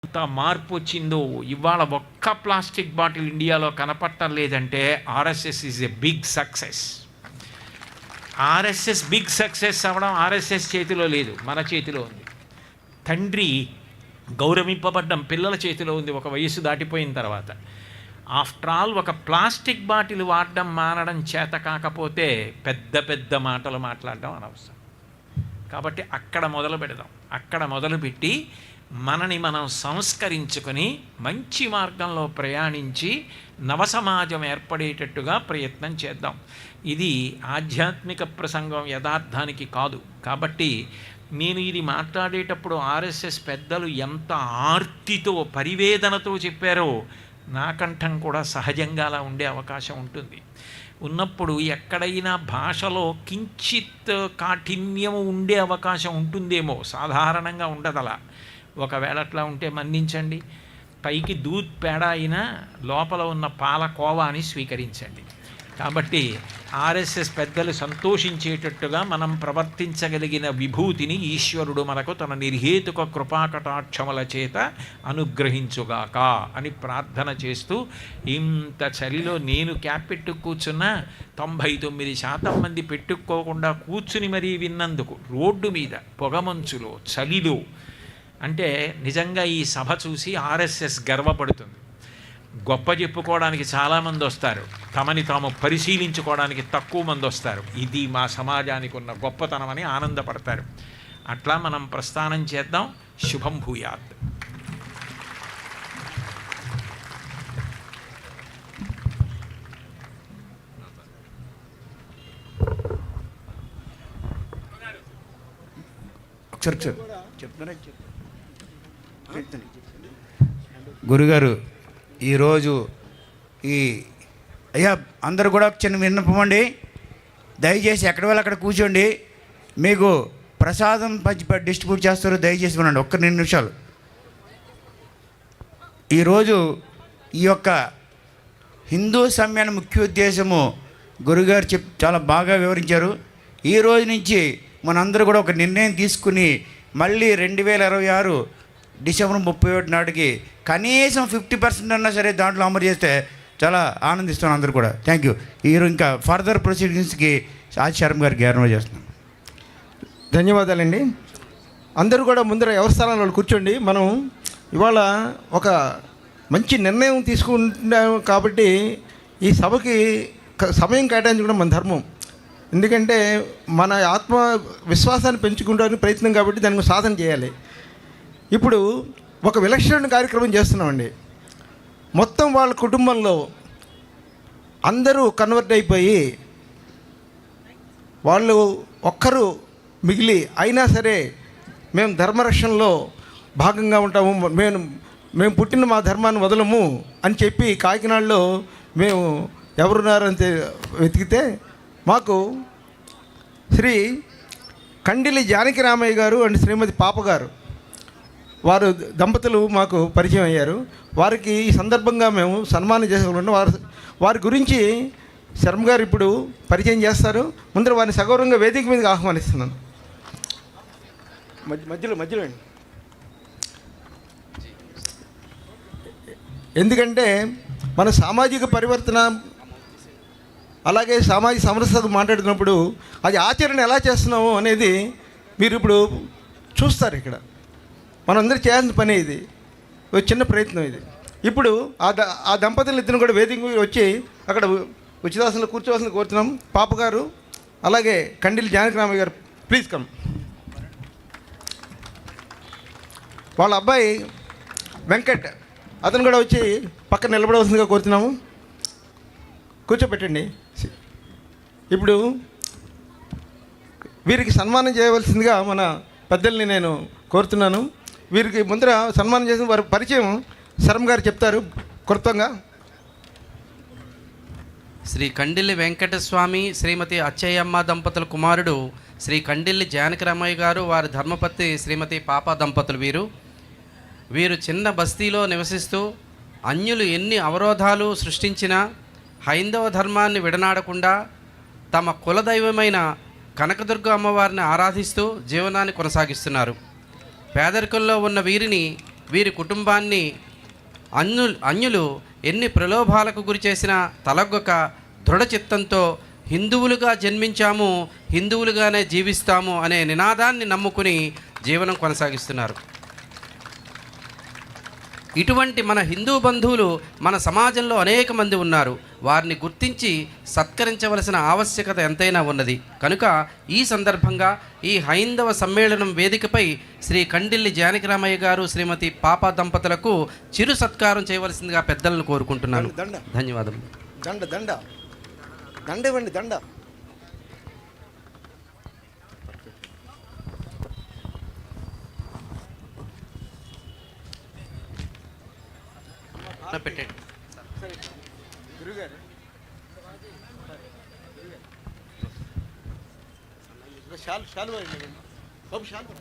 అంత మార్పు వచ్చిందో. ఇవాళ ఒక్క ప్లాస్టిక్ బాటిల్ ఇండియాలో కనపడటం లేదంటే RSS is a big success. RSS big success అవ్వడం ఆర్ఎస్ఎస్ చేతిలో లేదు, మన చేతిలో ఉంది. తండ్రి గౌరవింపబడ్డం పిల్లల చేతిలో ఉంది ఒక వయసు దాటిపోయిన తర్వాత. ఆఫ్టర్ ఆల్ ఒక ప్లాస్టిక్ బాటిల్ వాడడం మానడం చేత కాకపోతే పెద్ద పెద్ద మాటలు మాట్లాడడం అనవసరం. కాబట్టి అక్కడ మొదలు పెడదాం. అక్కడ మొదలుపెట్టి మనని మనం సంస్కరించుకొని మంచి మార్గంలో ప్రయాణించి నవసమాజం ఏర్పడేటట్టుగా ప్రయత్నం చేద్దాం. ఇది ఆధ్యాత్మిక ప్రసంగం, యథార్థానికి కాదు. కాబట్టి నేను ఇది మాట్లాడేటప్పుడు ఆర్ఎస్ఎస్ పెద్దలు ఎంత ఆర్తితో పరివేదనతో చెప్పారో నా కంఠం కూడా సహజంగా అలా ఉండే అవకాశం ఉంటుంది. ఉన్నప్పుడు ఎక్కడైనా భాషలో కించిత్ కాఠిన్యము ఉండే అవకాశం ఉంటుందేమో, సాధారణంగా ఉండదలా. ఒకవేళ అట్లా ఉంటే మన్నించండి. పైకి దూద్ పేడ అయినా లోపల ఉన్న పాల కోవాని స్వీకరించండి. కాబట్టి ఆర్ఎస్ఎస్ పెద్దలు సంతోషించేటట్టుగా మనం ప్రవర్తించగలిగిన విభూతిని ఈశ్వరుడు మనకు తన నిర్హేతుక కృపాకటాక్షముల చేత అనుగ్రహించుగాక అని ప్రార్థన చేస్తూ, ఇంత చలిలో నేను క్యాప్ పెట్టు కూర్చున్నా 99% మంది పెట్టుకోకుండా కూర్చుని మరీ విన్నందుకు, రోడ్డు మీద పొగమంచులో చలిలో, అంటే నిజంగా ఈ సభ చూసి ఆర్ఎస్ఎస్ గర్వపడుతుంది. గొప్ప చెప్పుకోవడానికి చాలామంది వస్తారు, తమని తాము పరిశీలించుకోవడానికి తక్కువ మంది వస్తారు. ఇది మా సమాజానికి ఉన్న గొప్పతనం అని ఆనందపడతారు. అట్లా మనం ప్రస్థానం చేద్దాం. శుభం భూయాత్. గురుగారు, ఈరోజు అయ్యా అందరూ కూడా చిన్న విన్నపం అండి, దయచేసి ఎక్కడ వాళ్ళు అక్కడ కూర్చోండి. మీకు ప్రసాదం డిస్ట్రిబ్యూట్ చేస్తారు, దయచేసి వినండి ఒక్క 2 నిమిషాలు. ఈరోజు ఈ యొక్క హిందూ సమ్యాన ముఖ్య ఉద్దేశము గురుగారు చాలా బాగా వివరించారు. ఈ రోజు నుంచి మనందరూ కూడా ఒక నిర్ణయం తీసుకుని మళ్ళీ 2026 డిసెంబర్ 31 నాటికి కనీసం 50% అన్నా సరే దాంట్లో అమలు చేస్తే చాలా ఆనందిస్తున్నాను అందరూ కూడా. Thank you. ఇంకా ఫర్దర్ ప్రొసీడింగ్స్కి ఆచార్యం గారికి గ్యారంటీ చేస్తున్నాను. ధన్యవాదాలండి. అందరూ కూడా ముందర ఎవరి స్థానంలో కూర్చోండి. మనం ఇవాళ ఒక మంచి నిర్ణయం తీసుకుంటున్నాం కాబట్టి ఈ సభకి సమయం కేటాయించడం మన ధర్మం. ఎందుకంటే మన ఆత్మ విశ్వాసాన్ని పెంచుకోవడానికి ప్రయత్నం కాబట్టి దానికి సాధన చేయాలి. ఇప్పుడు ఒక విలక్షణ కార్యక్రమం చేస్తున్నామండి. మొత్తం వాళ్ళ కుటుంబంలో అందరూ కన్వర్ట్ అయిపోయి వాళ్ళు ఒక్కరు మిగిలి అయినా సరే మేము ధర్మరక్షణలో భాగంగా ఉంటాము, మేము పుట్టిన మా ధర్మాన్ని వదలము అని చెప్పి కాకినాడలో మేము ఎవరున్నారని వెతికితే మాకు శ్రీ కండిలి జానకిరామయ్య గారు అండ్ శ్రీమతి పాప గారు, వారు దంపతులు మాకు పరిచయం అయ్యారు. వారికి ఈ సందర్భంగా మేము సన్మానం చేసుకోవాలంటే వారి గురించి శర్మ గారు ఇప్పుడు పరిచయం చేస్తారు. ముందర వారిని సగౌరవంగా వేదిక మీదకి ఆహ్వానిస్తున్నాను. మధ్యలో అండి. ఎందుకంటే మన సామాజిక పరివర్తన అలాగే సామాజిక సమరసత మాట్లాడుతున్నప్పుడు అది ఆచరణ ఎలా చేస్తున్నాము అనేది మీరు ఇప్పుడు చూస్తారు. ఇక్కడ మనందరూ చేయాల్సిన పని ఇది. ఒక చిన్న ప్రయత్నం ఇది. ఇప్పుడు ఆ దంపతులు ఇద్దరు కూడా వేదిక మీద వచ్చి అక్కడ ఉచితాసనలో కూర్చోవాల్సిన కోరుతున్నాం. పాప గారు అలాగే కండిల్ జానకిరామయ్య గారు ప్లీజ్ కమ్. వాళ్ళ అబ్బాయి వెంకట్ అతను కూడా వచ్చి పక్కన నిలబడవలసిందిగా కోరుతున్నాము. కూర్చోబెట్టండి. ఇప్పుడు వీరికి సన్మానం చేయవలసిందిగా మన పెద్దల్ని నేను కోరుతున్నాను. వీరికి ముందర సన్మానం చేసిన వారి పరిచయం శర్మ గారు చెప్తారు క్లుప్తంగా. శ్రీ కండిల్లి వెంకటస్వామి శ్రీమతి అచ్చయ్యమ్మ దంపతుల కుమారుడు శ్రీ కండిల్లి జానకిరామయ్య గారు, వారి ధర్మపత్ని శ్రీమతి పాప దంపతులు. వీరు చిన్న బస్తీలో నివసిస్తూ అన్యులు ఎన్ని అవరోధాలు సృష్టించినా హైందవ ధర్మాన్ని విడనాడకుండా తమ కులదైవమైన కనకదుర్గ అమ్మవారిని ఆరాధిస్తూ జీవనాన్ని కొనసాగిస్తున్నారు. పేదరికంలో ఉన్న వీరి కుటుంబాన్ని అన్యులు ఎన్ని ప్రలోభాలకు గురి చేసినా తలగ్గొక దృఢ చిత్తంతో హిందువులుగా జన్మించాము, హిందువులుగానే జీవిస్తాము అనే నినాదాన్ని నమ్ముకుని జీవనం కొనసాగిస్తున్నారు. ఇటువంటి మన హిందూ బంధువులు మన సమాజంలో అనేక మంది ఉన్నారు. వారిని గుర్తించి సత్కరించవలసిన ఆవశ్యకత ఎంతైనా ఉన్నది. కనుక ఈ సందర్భంగా ఈ హైందవ సమ్మేళనం వేదికపై శ్రీ కండిల్లి జానకిరామయ్య గారు, శ్రీమతి పాప దంపతులకు చిరు సత్కారం చేయవలసిందిగా పెద్దలను కోరుకుంటున్నాను. ధన్యవాదములు. దండ దండ దండ ఇవ్వండి. దండ పెట్టండి. గురుగారు షాలు బాబు షాలు.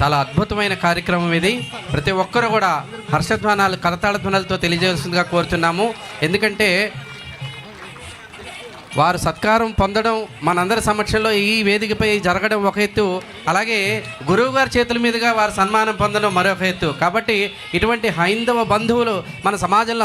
చాలా అద్భుతమైన కార్యక్రమం ఇది. ప్రతి ఒక్కరు కూడా హర్షధ్వానాలు, కరతాళ ధ్వనులతో తెలియజేయాల్సిందిగా కోరుతున్నాము. ఎందుకంటే వారు సత్కారం పొందడం మనందరి సమక్షంలో ఈ వేదికపై జరగడం ఒక ఎత్తు, అలాగే గురువు గారి చేతుల మీదుగా వారు సన్మానం పొందడం మరొక ఎత్తు. కాబట్టి ఇటువంటి హైందవ బంధువులు మన సమాజంలో